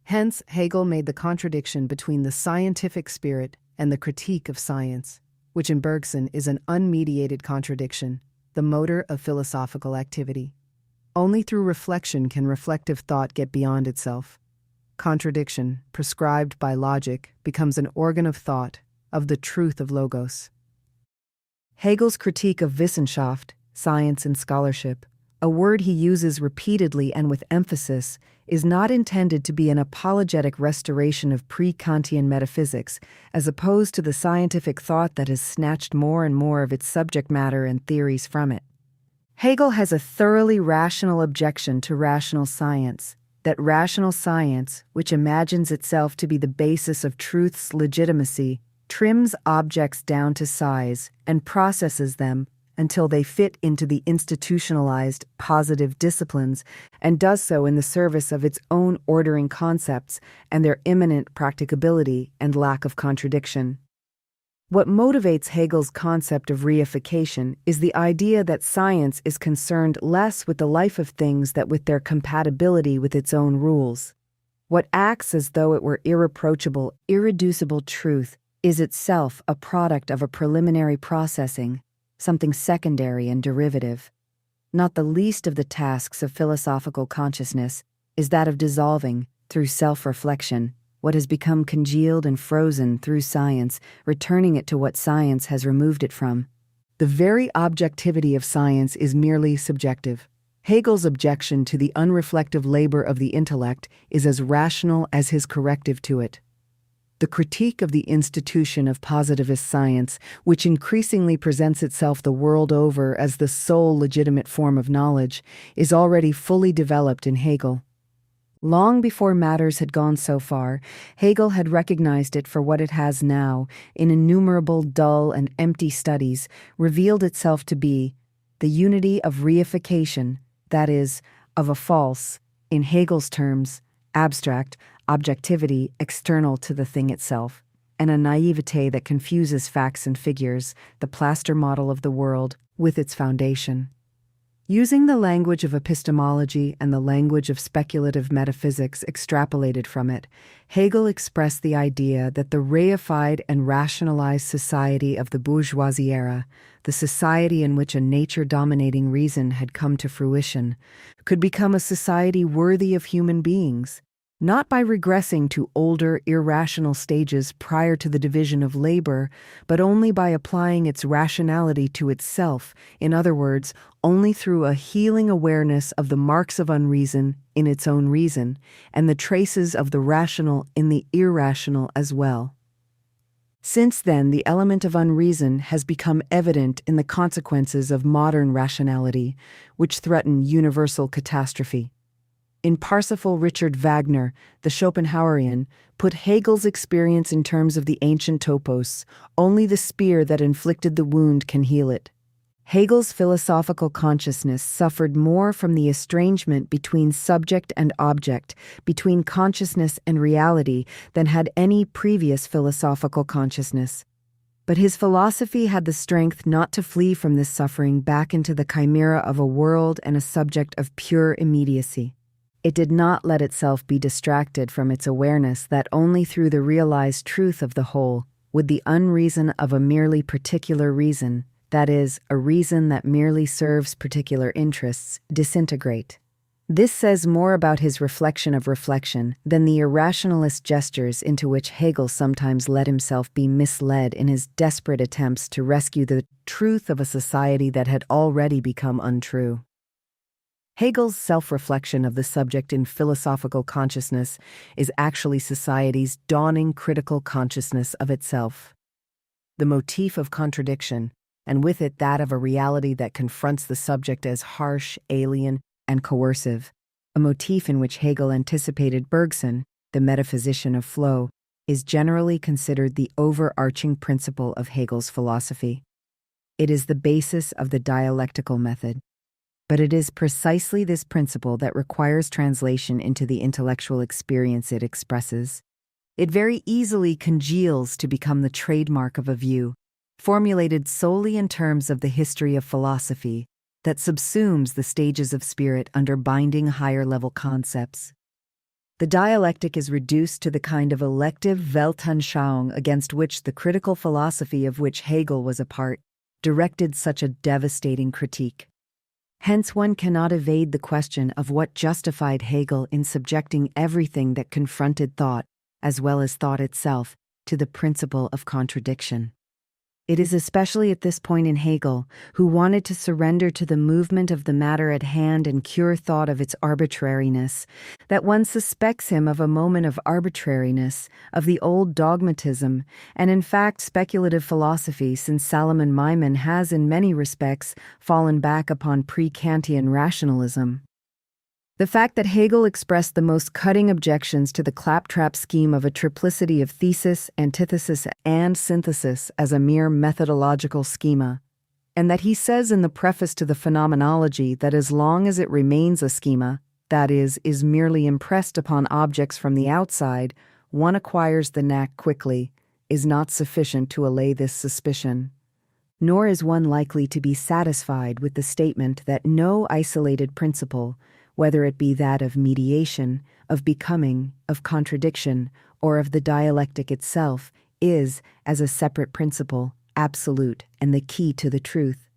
Hence, Hegel made the contradiction between the scientific spirit and the critique of science, which in Bergson is an unmediated contradiction, the motor of philosophical activity. Only through reflection can reflective thought get beyond itself. Contradiction, prescribed by logic, becomes an organ of thought, of the truth of logos. Hegel's critique of Wissenschaft, science and scholarship, a word he uses repeatedly and with emphasis, is not intended to be an apologetic restoration of pre-Kantian metaphysics, as opposed to the scientific thought that has snatched more and more of its subject matter and theories from it. Hegel has a thoroughly rational objection to rational science, that rational science, which imagines itself to be the basis of truth's legitimacy, trims objects down to size and processes them until they fit into the institutionalized positive disciplines, and does so in the service of its own ordering concepts and their imminent practicability and lack of contradiction. What motivates Hegel's concept of reification is the idea that science is concerned less with the life of things than with their compatibility with its own rules. What acts as though it were irreproachable, irreducible truth is itself a product of a preliminary processing, something secondary and derivative. Not the least of the tasks of philosophical consciousness is that of dissolving, through self-reflection, what has become congealed and frozen through science, returning it to what science has removed it from. The very objectivity of science is merely subjective. Hegel's objection to the unreflective labor of the intellect is as rational as his corrective to it. The critique of the institution of positivist science, which increasingly presents itself the world over as the sole legitimate form of knowledge, is already fully developed in Hegel. Long before matters had gone so far, Hegel had recognized it for what it has now, in innumerable dull and empty studies, revealed itself to be the unity of reification, that is, of a false, in Hegel's terms, abstract, objectivity external to the thing itself, and a naivete that confuses facts and figures, the plaster model of the world, with its foundation. Using the language of epistemology and the language of speculative metaphysics extrapolated from it, Hegel expressed the idea that the reified and rationalized society of the bourgeoisie era, the society in which a nature-dominating reason had come to fruition, could become a society worthy of human beings, not by regressing to older, irrational stages prior to the division of labor, but only by applying its rationality to itself, in other words, only through a healing awareness of the marks of unreason in its own reason, and the traces of the rational in the irrational as well. Since then, the element of unreason has become evident in the consequences of modern rationality, which threaten universal catastrophe. In Parsifal, Richard Wagner, the Schopenhauerian, put Hegel's experience in terms of the ancient topos: only the spear that inflicted the wound can heal it. Hegel's philosophical consciousness suffered more from the estrangement between subject and object, between consciousness and reality, than had any previous philosophical consciousness. But his philosophy had the strength not to flee from this suffering back into the chimera of a world and a subject of pure immediacy. It did not let itself be distracted from its awareness that only through the realized truth of the whole would the unreason of a merely particular reason, that is, a reason that merely serves particular interests, disintegrate. This says more about his reflection of reflection than the irrationalist gestures into which Hegel sometimes let himself be misled in his desperate attempts to rescue the truth of a society that had already become untrue. Hegel's self-reflection of the subject in philosophical consciousness is actually society's dawning critical consciousness of itself. The motif of contradiction, and with it that of a reality that confronts the subject as harsh, alien, and coercive, a motif in which Hegel anticipated Bergson, the metaphysician of flow, is generally considered the overarching principle of Hegel's philosophy. It is the basis of the dialectical method. But it is precisely this principle that requires translation into the intellectual experience it expresses. It very easily congeals to become the trademark of a view, formulated solely in terms of the history of philosophy, that subsumes the stages of spirit under binding higher-level concepts. The dialectic is reduced to the kind of elective Weltanschauung against which the critical philosophy of which Hegel was a part directed such a devastating critique. Hence, one cannot evade the question of what justified Hegel in subjecting everything that confronted thought, as well as thought itself, to the principle of contradiction. It is especially at this point in Hegel, who wanted to surrender to the movement of the matter at hand and cure thought of its arbitrariness, that one suspects him of a moment of arbitrariness, of the old dogmatism, and in fact speculative philosophy, since Salomon Maimon has in many respects fallen back upon pre-Kantian rationalism. The fact that Hegel expressed the most cutting objections to the claptrap scheme of a triplicity of thesis, antithesis, and synthesis as a mere methodological schema, and that he says in the preface to the Phenomenology that as long as it remains a schema, that is merely impressed upon objects from the outside, one acquires the knack quickly, is not sufficient to allay this suspicion. Nor is one likely to be satisfied with the statement that no isolated principle, whether it be that of mediation, of becoming, of contradiction, or of the dialectic itself, is, as a separate principle, absolute and the key to the truth.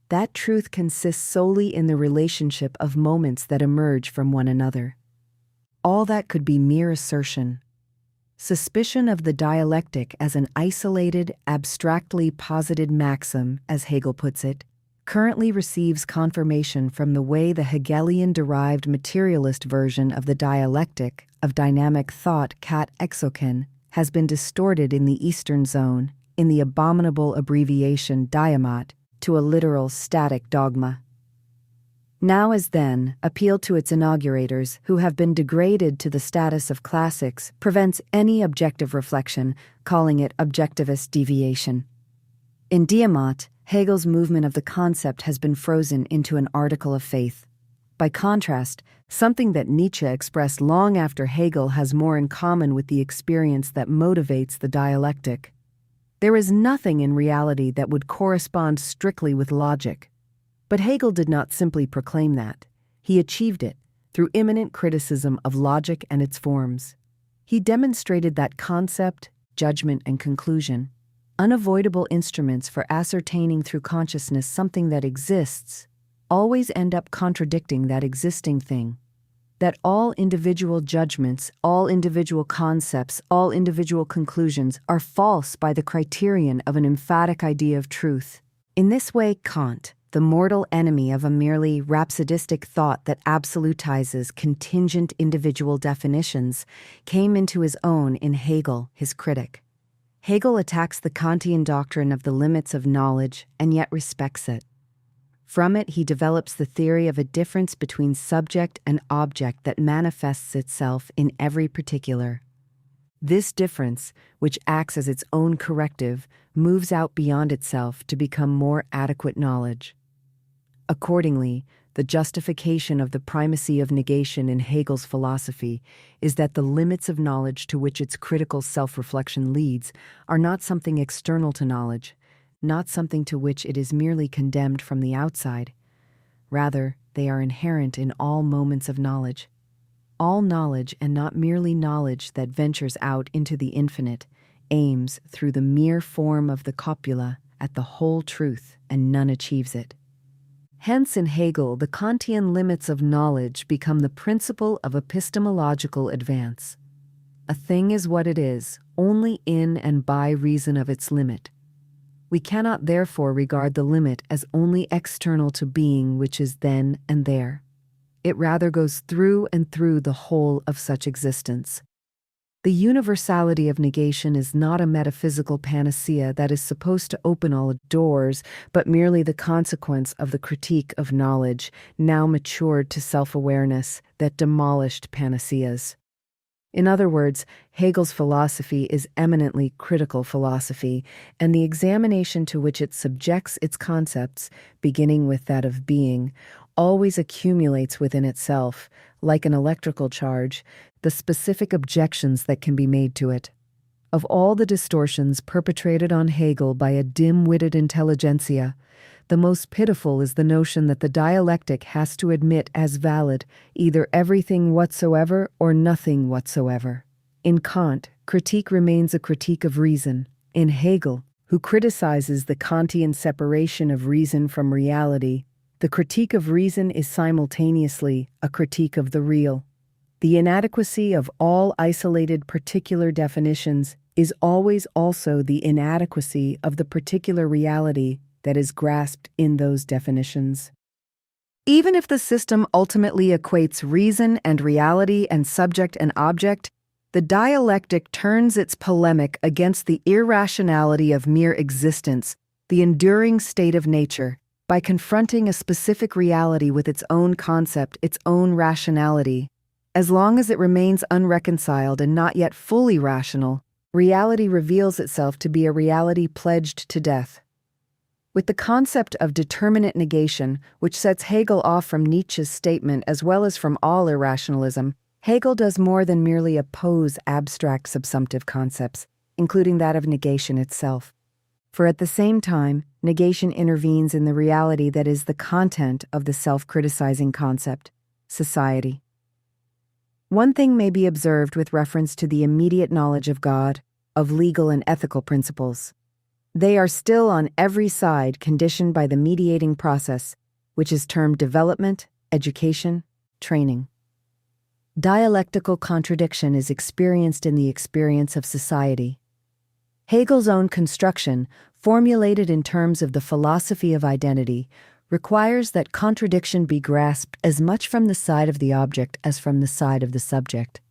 That truth consists solely in the relationship of moments that emerge from one another. All that could be mere assertion. Suspicion of the dialectic as an isolated, abstractly posited maxim, as Hegel puts it, currently receives confirmation from the way the Hegelian-derived materialist version of the dialectic of dynamic thought kat exoken has been distorted in the Eastern Zone, in the abominable abbreviation diamat, to a literal static dogma. Now as then, appeal to its inaugurators, who have been degraded to the status of classics, prevents any objective reflection, calling it objectivist deviation. In Diamat, Hegel's movement of the concept has been frozen into an article of faith. By contrast, something that Nietzsche expressed long after Hegel has more in common with the experience that motivates the dialectic. There is nothing in reality that would correspond strictly with logic. But Hegel did not simply proclaim that. He achieved it through imminent criticism of logic and its forms. He demonstrated that concept, judgment, and conclusion, unavoidable instruments for ascertaining through consciousness something that exists, always end up contradicting that existing thing. That all individual judgments, all individual concepts, all individual conclusions are false by the criterion of an emphatic idea of truth. In this way, Kant, the mortal enemy of a merely rhapsodistic thought that absolutizes contingent individual definitions, came into his own in Hegel, his critic. Hegel attacks the Kantian doctrine of the limits of knowledge and yet respects it. From it, he develops the theory of a difference between subject and object that manifests itself in every particular. This difference, which acts as its own corrective, moves out beyond itself to become more adequate knowledge. Accordingly, the justification of the primacy of negation in Hegel's philosophy is that the limits of knowledge to which its critical self-reflection leads are not something external to knowledge, not something to which it is merely condemned from the outside. Rather, they are inherent in all moments of knowledge. All knowledge, and not merely knowledge that ventures out into the infinite, aims, through the mere form of the copula, at the whole truth, and none achieves it. Hence in Hegel, the Kantian limits of knowledge become the principle of epistemological advance. A thing is what it is, only in and by reason of its limit. We cannot therefore regard the limit as only external to being which is then and there. It rather goes through and through the whole of such existence. The universality of negation is not a metaphysical panacea that is supposed to open all doors, but merely the consequence of the critique of knowledge, now matured to self-awareness, that demolished panaceas. In other words, Hegel's philosophy is eminently critical philosophy, and the examination to which it subjects its concepts, beginning with that of being, always accumulates within itself, like an electrical charge, the specific objections that can be made to it. Of all the distortions perpetrated on Hegel by a dim-witted intelligentsia, the most pitiful is the notion that the dialectic has to admit as valid either everything whatsoever or nothing whatsoever. In Kant, critique remains a critique of reason. In Hegel, who criticizes the Kantian separation of reason from reality, the critique of reason is simultaneously a critique of the real. The inadequacy of all isolated particular definitions is always also the inadequacy of the particular reality that is grasped in those definitions. Even if the system ultimately equates reason and reality and subject and object, the dialectic turns its polemic against the irrationality of mere existence, the enduring state of nature, by confronting a specific reality with its own concept, its own rationality. As long as it remains unreconciled and not yet fully rational, reality reveals itself to be a reality pledged to death. With the concept of determinate negation, which sets Hegel off from Nietzsche's statement as well as from all irrationalism, Hegel does more than merely oppose abstract subsumptive concepts, including that of negation itself. For at the same time, negation intervenes in the reality that is the content of the self-criticizing concept, society. One thing may be observed with reference to the immediate knowledge of God, of legal and ethical principles. They are still on every side conditioned by the mediating process, which is termed development, education, training. Dialectical contradiction is experienced in the experience of society. Hegel's own construction, formulated in terms of the philosophy of identity, requires that contradiction be grasped as much from the side of the object as from the side of the subject.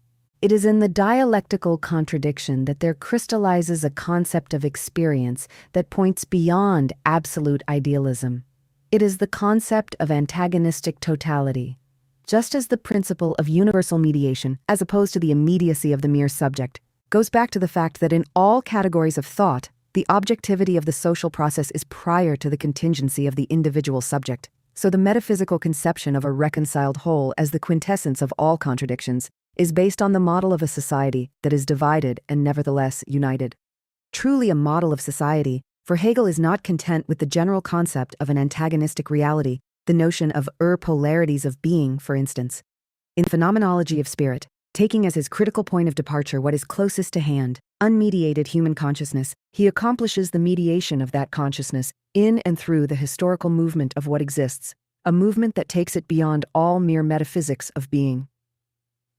It is in the dialectical contradiction that there crystallizes a concept of experience that points beyond absolute idealism. It is the concept of antagonistic totality. Just as the principle of universal mediation, as opposed to the immediacy of the mere subject, goes back to the fact that in all categories of thought, the objectivity of the social process is prior to the contingency of the individual subject, so the metaphysical conception of a reconciled whole as the quintessence of all contradictions is based on the model of a society that is divided and nevertheless united. Truly a model of society, for Hegel is not content with the general concept of an antagonistic reality, the notion of polarities of being, for instance. In Phenomenology of Spirit, taking as his critical point of departure what is closest to hand, unmediated human consciousness, he accomplishes the mediation of that consciousness in and through the historical movement of what exists, a movement that takes it beyond all mere metaphysics of being.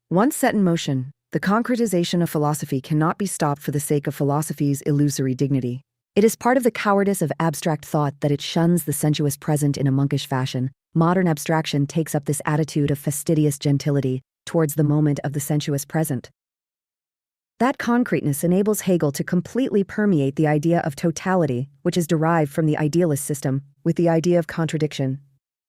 Once set in motion, the concretization of philosophy cannot be stopped for the sake of philosophy's illusory dignity. It is part of the cowardice of abstract thought that it shuns the sensuous present in a monkish fashion. Modern abstraction takes up this attitude of fastidious gentility towards the moment of the sensuous present. That concreteness enables Hegel to completely permeate the idea of totality, which is derived from the idealist system, with the idea of contradiction.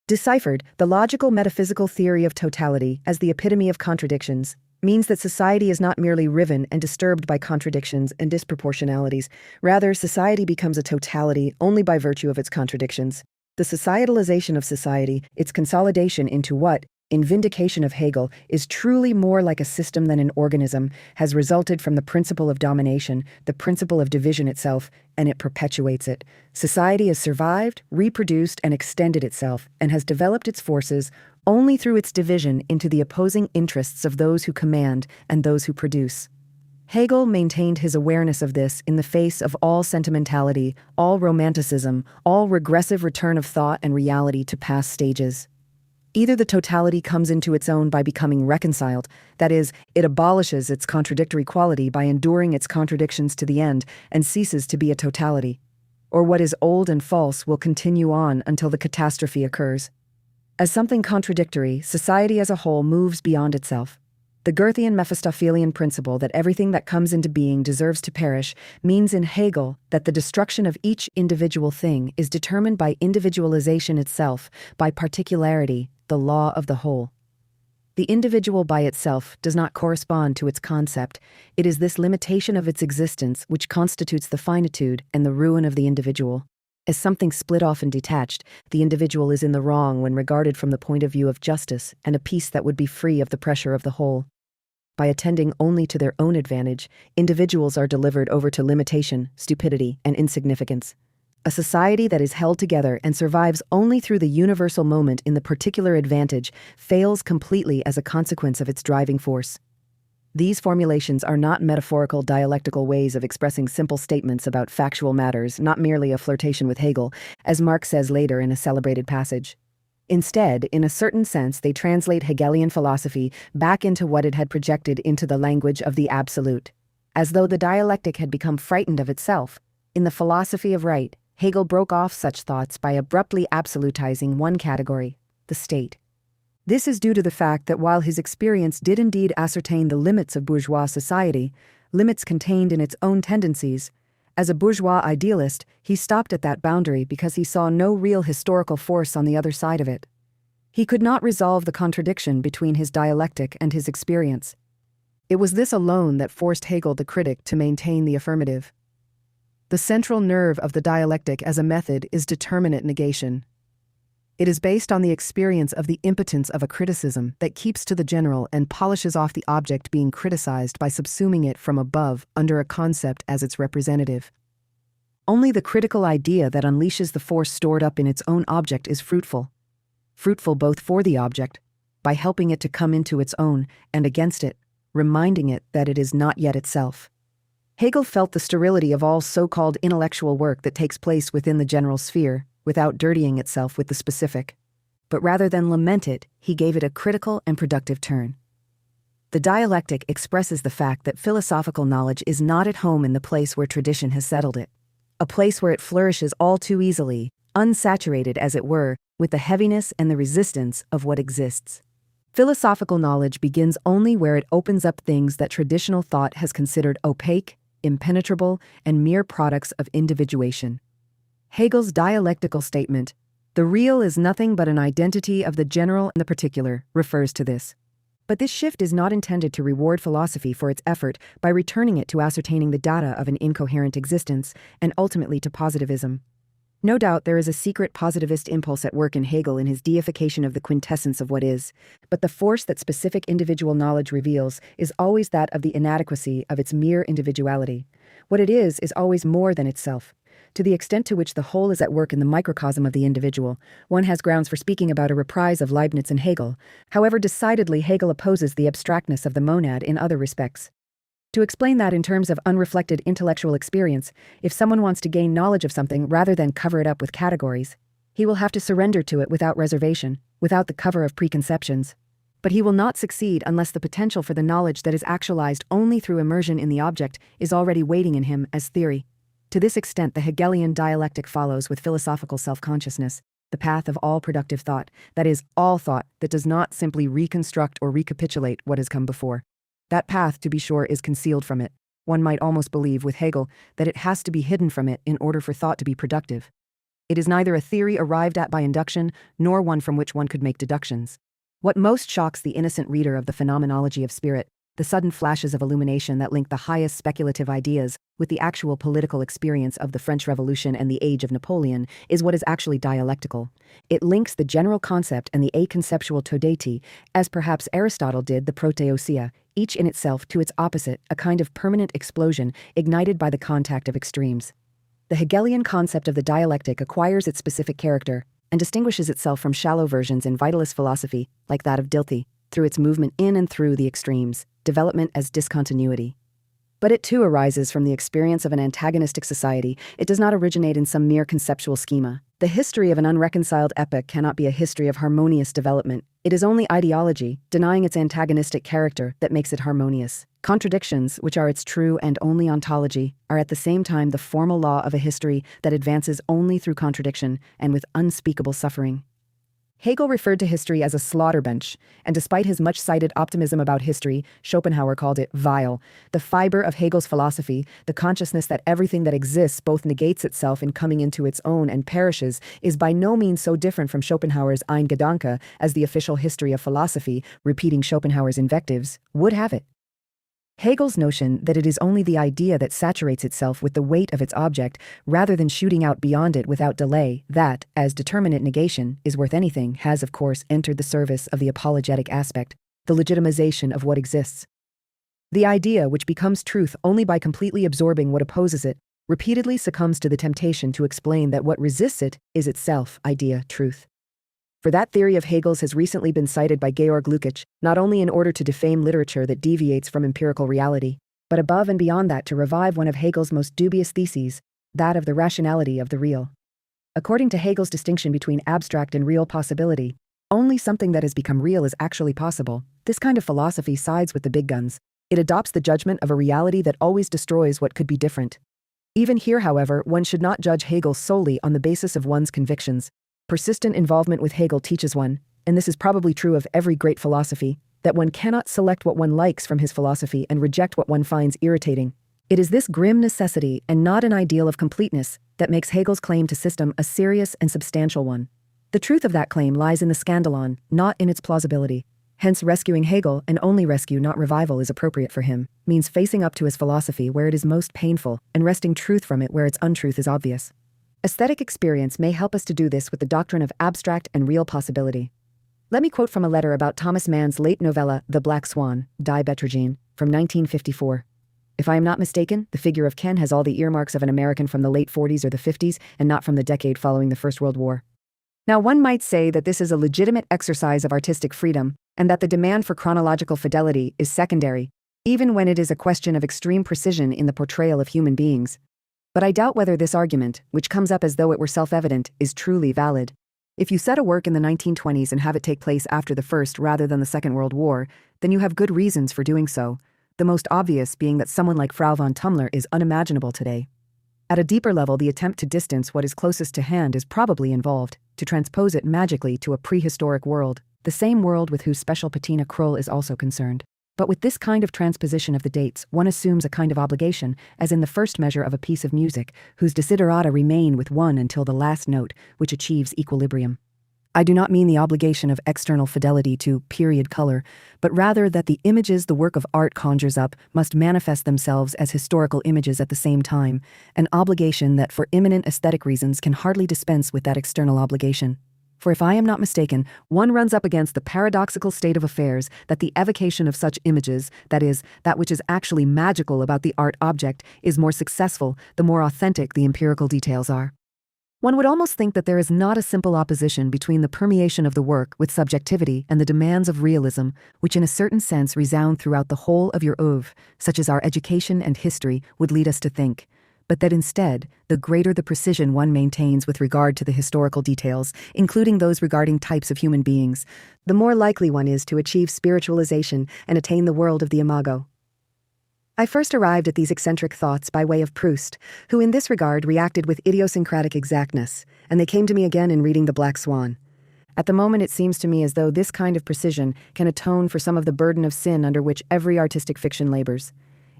Deciphered, the logical metaphysical theory of totality as the epitome of contradictions means that society is not merely riven and disturbed by contradictions and disproportionalities. Rather, society becomes a totality only by virtue of its contradictions. The societalization of society, its consolidation into what, in vindication of Hegel, is truly more like a system than an organism, has resulted from the principle of domination, the principle of division itself, and it perpetuates it. Society has survived, reproduced, and extended itself, and has developed its forces only through its division into the opposing interests of those who command and those who produce. Hegel maintained his awareness of this in the face of all sentimentality, all romanticism, all regressive return of thought and reality to past stages. Either the totality comes into its own by becoming reconciled, that is, it abolishes its contradictory quality by enduring its contradictions to the end and ceases to be a totality, or what is old and false will continue on until the catastrophe occurs. As something contradictory, society as a whole moves beyond itself. The Goethean Mephistophelian principle that everything that comes into being deserves to perish means in Hegel that the destruction of each individual thing is determined by individualization itself, by particularity, the law of the whole. The individual by itself does not correspond to its concept. It is this limitation of its existence which constitutes the finitude and the ruin of the individual. As something split off and detached, the individual is in the wrong when regarded from the point of view of justice and a peace that would be free of the pressure of the whole. By attending only to their own advantage, individuals are delivered over to limitation, stupidity, and insignificance. A society that is held together and survives only through the universal moment in the particular advantage fails completely as a consequence of its driving force. These formulations are not metaphorical dialectical ways of expressing simple statements about factual matters, not merely a flirtation with Hegel, as Marx says later in a celebrated passage. Instead, in a certain sense, they translate Hegelian philosophy back into what it had projected into the language of the absolute. as though the dialectic had become frightened of itself. In the philosophy of right, Hegel broke off such thoughts by abruptly absolutizing one category, the state. This is due to the fact that while his experience did indeed ascertain the limits of bourgeois society, limits contained in its own tendencies, as a bourgeois idealist, he stopped at that boundary because he saw no real historical force on the other side of it. He could not resolve the contradiction between his dialectic and his experience. It was this alone that forced Hegel the critic to maintain the affirmative. The central nerve of the dialectic as a method is determinate negation. It is based on the experience of the impotence of a criticism that keeps to the general and polishes off the object being criticized by subsuming it from above under a concept as its representative. Only the critical idea that unleashes the force stored up in its own object is fruitful. Fruitful both for the object, by helping it to come into its own, and against it, reminding it that it is not yet itself. Hegel felt the sterility of all so-called intellectual work that takes place within the general sphere, without dirtying itself with the specific. But rather than lament it, he gave it a critical and productive turn. The dialectic expresses the fact that philosophical knowledge is not at home in the place where tradition has settled it, a place where it flourishes all too easily, unsaturated as it were, with the heaviness and the resistance of what exists. Philosophical knowledge begins only where it opens up things that traditional thought has considered opaque, impenetrable, and mere products of individuation. Hegel's dialectical statement, "The real is nothing but an identity of the general and the particular," refers to this. But this shift is not intended to reward philosophy for its effort by returning it to ascertaining the data of an incoherent existence and ultimately to positivism. No doubt there is a secret positivist impulse at work in Hegel in his deification of the quintessence of what is, but the force that specific individual knowledge reveals is always that of the inadequacy of its mere individuality. What it is always more than itself. To the extent to which the whole is at work in the microcosm of the individual, one has grounds for speaking about a reprise of Leibniz and Hegel. However, decidedly Hegel opposes the abstractness of the monad in other respects. To explain that in terms of unreflected intellectual experience, if someone wants to gain knowledge of something rather than cover it up with categories, he will have to surrender to it without reservation, without the cover of preconceptions. But he will not succeed unless the potential for the knowledge that is actualized only through immersion in the object is already waiting in him as theory. To this extent, the Hegelian dialectic follows with philosophical self-consciousness, the path of all productive thought, that is, all thought that does not simply reconstruct or recapitulate what has come before. That path, to be sure, is concealed from it. One might almost believe, with Hegel, that it has to be hidden from it in order for thought to be productive. It is neither a theory arrived at by induction, nor one from which one could make deductions. What most shocks the innocent reader of the phenomenology of spirit, the sudden flashes of illumination that link the highest speculative ideas with the actual political experience of the French Revolution and the age of Napoleon, is what is actually dialectical. It links the general concept and the aconceptual to deity, as perhaps Aristotle did the proteousia, each in itself to its opposite, a kind of permanent explosion ignited by the contact of extremes. The Hegelian concept of the dialectic acquires its specific character and distinguishes itself from shallow versions in vitalist philosophy, like that of Dilthey, through its movement in and through the extremes, development as discontinuity. But it too arises from the experience of an antagonistic society. It does not originate in some mere conceptual schema. The history of an unreconciled epoch cannot be a history of harmonious development. It is only ideology, denying its antagonistic character, that makes it harmonious. Contradictions, which are its true and only ontology, are at the same time the formal law of a history that advances only through contradiction and with unspeakable suffering. Hegel referred to history as a slaughter bench, and despite his much-cited optimism about history, Schopenhauer called it vile. The fiber of Hegel's philosophy, the consciousness that everything that exists both negates itself in coming into its own and perishes, is by no means so different from Schopenhauer's Ein Gedanke as the official history of philosophy, repeating Schopenhauer's invectives, would have it. Hegel's notion that it is only the idea that saturates itself with the weight of its object, rather than shooting out beyond it without delay, that, as determinate negation, is worth anything, has of course entered the service of the apologetic aspect, the legitimization of what exists. The idea, which becomes truth only by completely absorbing what opposes it, repeatedly succumbs to the temptation to explain that what resists it is itself idea, truth. For that theory of Hegel's has recently been cited by Georg Lukács, not only in order to defame literature that deviates from empirical reality, but above and beyond that to revive one of Hegel's most dubious theses, that of the rationality of the real. According to Hegel's distinction between abstract and real possibility, only something that has become real is actually possible. This kind of philosophy sides with the big guns. It adopts the judgment of a reality that always destroys what could be different. Even here, however, one should not judge Hegel solely on the basis of one's convictions. Persistent involvement with Hegel teaches one, and this is probably true of every great philosophy, that one cannot select what one likes from his philosophy and reject what one finds irritating. It is this grim necessity, and not an ideal of completeness, that makes Hegel's claim to system a serious and substantial one. The truth of that claim lies in the scandalon, not in its plausibility. Hence, rescuing Hegel, and only rescue, not revival, is appropriate for him, means facing up to his philosophy where it is most painful, and wresting truth from it where its untruth is obvious. Aesthetic experience may help us to do this with the doctrine of abstract and real possibility. Let me quote from a letter about Thomas Mann's late novella, The Black Swan, Die Betrogene, from 1954. If I am not mistaken, the figure of Ken has all the earmarks of an American from the late 40s or the 50s, and not from the decade following the First World War. Now, one might say that this is a legitimate exercise of artistic freedom, and that the demand for chronological fidelity is secondary, even when it is a question of extreme precision in the portrayal of human beings. But I doubt whether this argument, which comes up as though it were self-evident, is truly valid. If you set a work in the 1920s and have it take place after the First rather than the Second World War, then you have good reasons for doing so, the most obvious being that someone like Frau von Tummler is unimaginable today. At a deeper level, the attempt to distance what is closest to hand is probably involved, to transpose it magically to a prehistoric world, the same world with whose special patina Kroll is also concerned. But with this kind of transposition of the dates, one assumes a kind of obligation, as in the first measure of a piece of music, whose desiderata remain with one until the last note, which achieves equilibrium. I do not mean the obligation of external fidelity to period color, but rather that the images the work of art conjures up must manifest themselves as historical images at the same time, an obligation that for imminent aesthetic reasons can hardly dispense with that external obligation. For if I am not mistaken, one runs up against the paradoxical state of affairs that the evocation of such images, that is, that which is actually magical about the art object, is more successful the more authentic the empirical details are. One would almost think that there is not a simple opposition between the permeation of the work with subjectivity and the demands of realism, which in a certain sense resound throughout the whole of your oeuvre, such as our education and history would lead us to think, but that instead, the greater the precision one maintains with regard to the historical details, including those regarding types of human beings, the more likely one is to achieve spiritualization and attain the world of the imago. I first arrived at these eccentric thoughts by way of Proust, who in this regard reacted with idiosyncratic exactness, and they came to me again in reading The Black Swan. At the moment it seems to me as though this kind of precision can atone for some of the burden of sin under which every artistic fiction labors.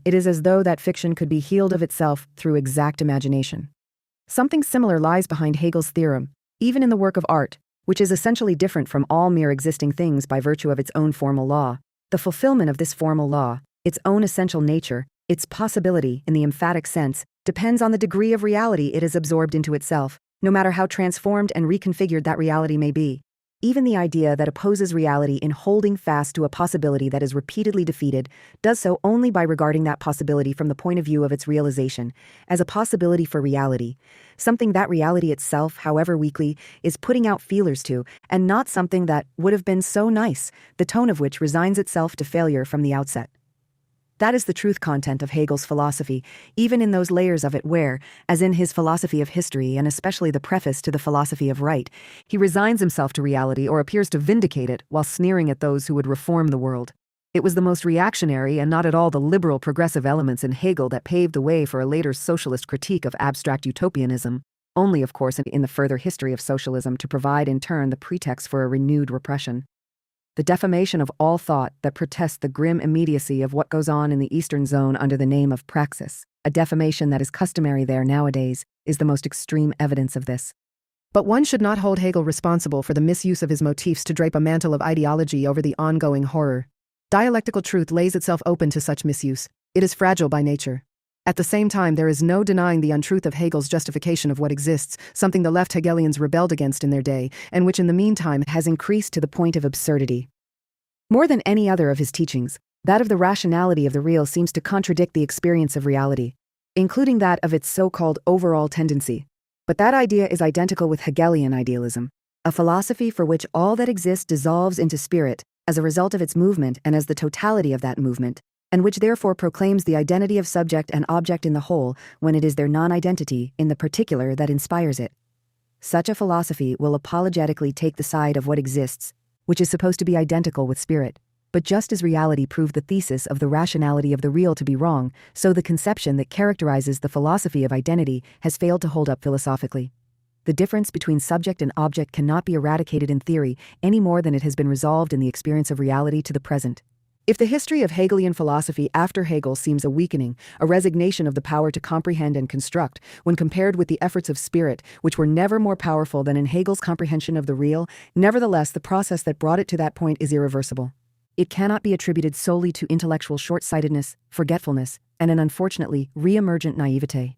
It is as though that fiction could be healed of itself through exact imagination. Something similar lies behind Hegel's theorem, even in the work of art, which is essentially different from all mere existing things by virtue of its own formal law. The fulfillment of this formal law, its own essential nature, its possibility in the emphatic sense, depends on the degree of reality it has absorbed into itself, no matter how transformed and reconfigured that reality may be. Even the idea that opposes reality in holding fast to a possibility that is repeatedly defeated does so only by regarding that possibility from the point of view of its realization, as a possibility for reality, something that reality itself, however weakly, is putting out feelers to, and not something that would have been so nice, the tone of which resigns itself to failure from the outset. That is the truth content of Hegel's philosophy, even in those layers of it where, as in his philosophy of history and especially the preface to the philosophy of right, he resigns himself to reality or appears to vindicate it while sneering at those who would reform the world. It was the most reactionary and not at all the liberal progressive elements in Hegel that paved the way for a later socialist critique of abstract utopianism, only of course in the further history of socialism to provide in turn the pretext for a renewed repression. The defamation of all thought that protests the grim immediacy of what goes on in the Eastern Zone under the name of praxis, a defamation that is customary there nowadays, is the most extreme evidence of this. But one should not hold Hegel responsible for the misuse of his motifs to drape a mantle of ideology over the ongoing horror. Dialectical truth lays itself open to such misuse. It is fragile by nature. At the same time, there is no denying the untruth of Hegel's justification of what exists, something the left Hegelians rebelled against in their day, and which in the meantime has increased to the point of absurdity. More than any other of his teachings, that of the rationality of the real seems to contradict the experience of reality, including that of its so-called overall tendency. But that idea is identical with Hegelian idealism, a philosophy for which all that exists dissolves into spirit as a result of its movement and as the totality of that movement, and which therefore proclaims the identity of subject and object in the whole when it is their non-identity in the particular that inspires it. Such a philosophy will apologetically take the side of what exists, which is supposed to be identical with spirit. But just as reality proved the thesis of the rationality of the real to be wrong, so the conception that characterizes the philosophy of identity has failed to hold up philosophically. The difference between subject and object cannot be eradicated in theory any more than it has been resolved in the experience of reality to the present. If the history of Hegelian philosophy after Hegel seems a weakening, a resignation of the power to comprehend and construct, when compared with the efforts of spirit, which were never more powerful than in Hegel's comprehension of the real, nevertheless the process that brought it to that point is irreversible. It cannot be attributed solely to intellectual short-sightedness, forgetfulness, and an unfortunately re-emergent naivete.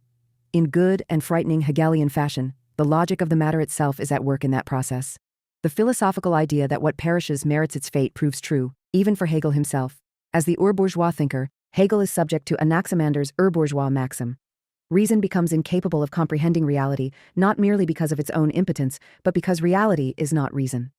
In good and frightening Hegelian fashion, the logic of the matter itself is at work in that process. The philosophical idea that what perishes merits its fate proves true, even for Hegel himself. As the ur-bourgeois thinker, Hegel is subject to Anaximander's ur-bourgeois maxim. Reason becomes incapable of comprehending reality, not merely because of its own impotence, but because reality is not reason.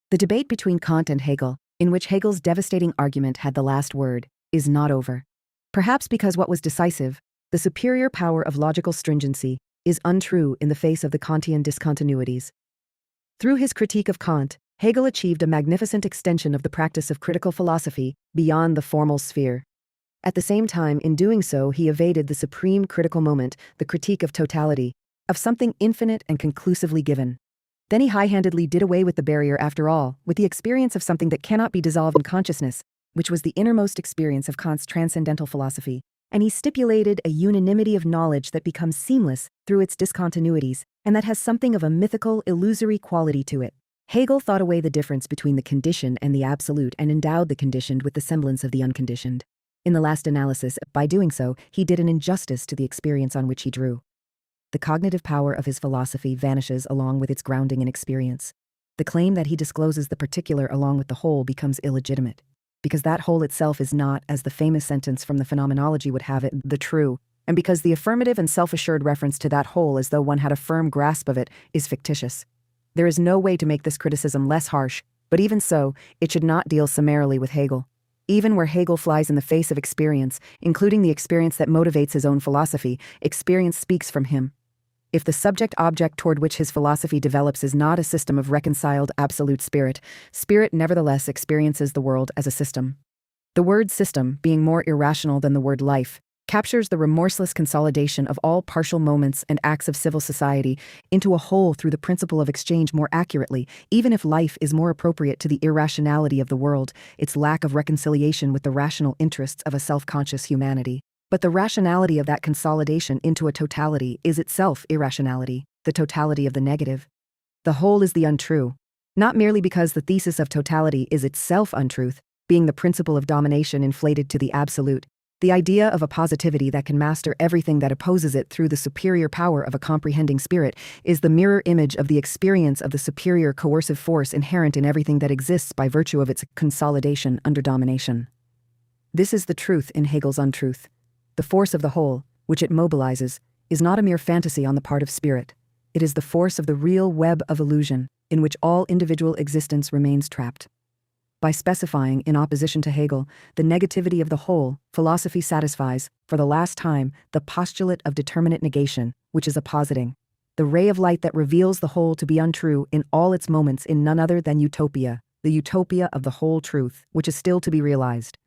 The debate between Kant and Hegel, in which Hegel's devastating argument had the last word, is not over. Perhaps because what was decisive, the superior power of logical stringency, is untrue in the face of the Kantian discontinuities. Through his critique of Kant, Hegel achieved a magnificent extension of the practice of critical philosophy beyond the formal sphere. At the same time, in doing so, he evaded the supreme critical moment, the critique of totality, of something infinite and conclusively given. Then he high-handedly did away with the barrier after all, with the experience of something that cannot be dissolved in consciousness, which was the innermost experience of Kant's transcendental philosophy, and he stipulated a unanimity of knowledge that becomes seamless through its discontinuities, and that has something of a mythical, illusory quality to it. Hegel thought away the difference between the conditioned and the absolute and endowed the conditioned with the semblance of the unconditioned. In the last analysis, by doing so, he did an injustice to the experience on which he drew. The cognitive power of his philosophy vanishes along with its grounding in experience. The claim that he discloses the particular along with the whole becomes illegitimate, because that whole itself is not, as the famous sentence from the Phenomenology would have it, the true, and because the affirmative and self-assured reference to that whole as though one had a firm grasp of it is fictitious. There is no way to make this criticism less harsh, but even so, it should not deal summarily with Hegel. Even where Hegel flies in the face of experience, including the experience that motivates his own philosophy, experience speaks from him. If the subject-object toward which his philosophy develops is not a system of reconciled absolute spirit, spirit nevertheless experiences the world as a system. The word system, being more irrational than the word life, captures the remorseless consolidation of all partial moments and acts of civil society into a whole through the principle of exchange more accurately, even if life is more appropriate to the irrationality of the world, its lack of reconciliation with the rational interests of a self-conscious humanity. But the rationality of that consolidation into a totality is itself irrationality, the totality of the negative. The whole is the untrue, not merely because the thesis of totality is itself untruth, being the principle of domination inflated to the absolute. The idea of a positivity that can master everything that opposes it through the superior power of a comprehending spirit is the mirror image of the experience of the superior coercive force inherent in everything that exists by virtue of its consolidation under domination. This is the truth in Hegel's untruth. The force of the whole, which it mobilizes, is not a mere fantasy on the part of spirit. It is the force of the real web of illusion, in which all individual existence remains trapped. By specifying, in opposition to Hegel, the negativity of the whole, philosophy satisfies, for the last time, the postulate of determinate negation, which is a positing. The ray of light that reveals the whole to be untrue in all its moments in none other than utopia, the utopia of the whole truth, which is still to be realized.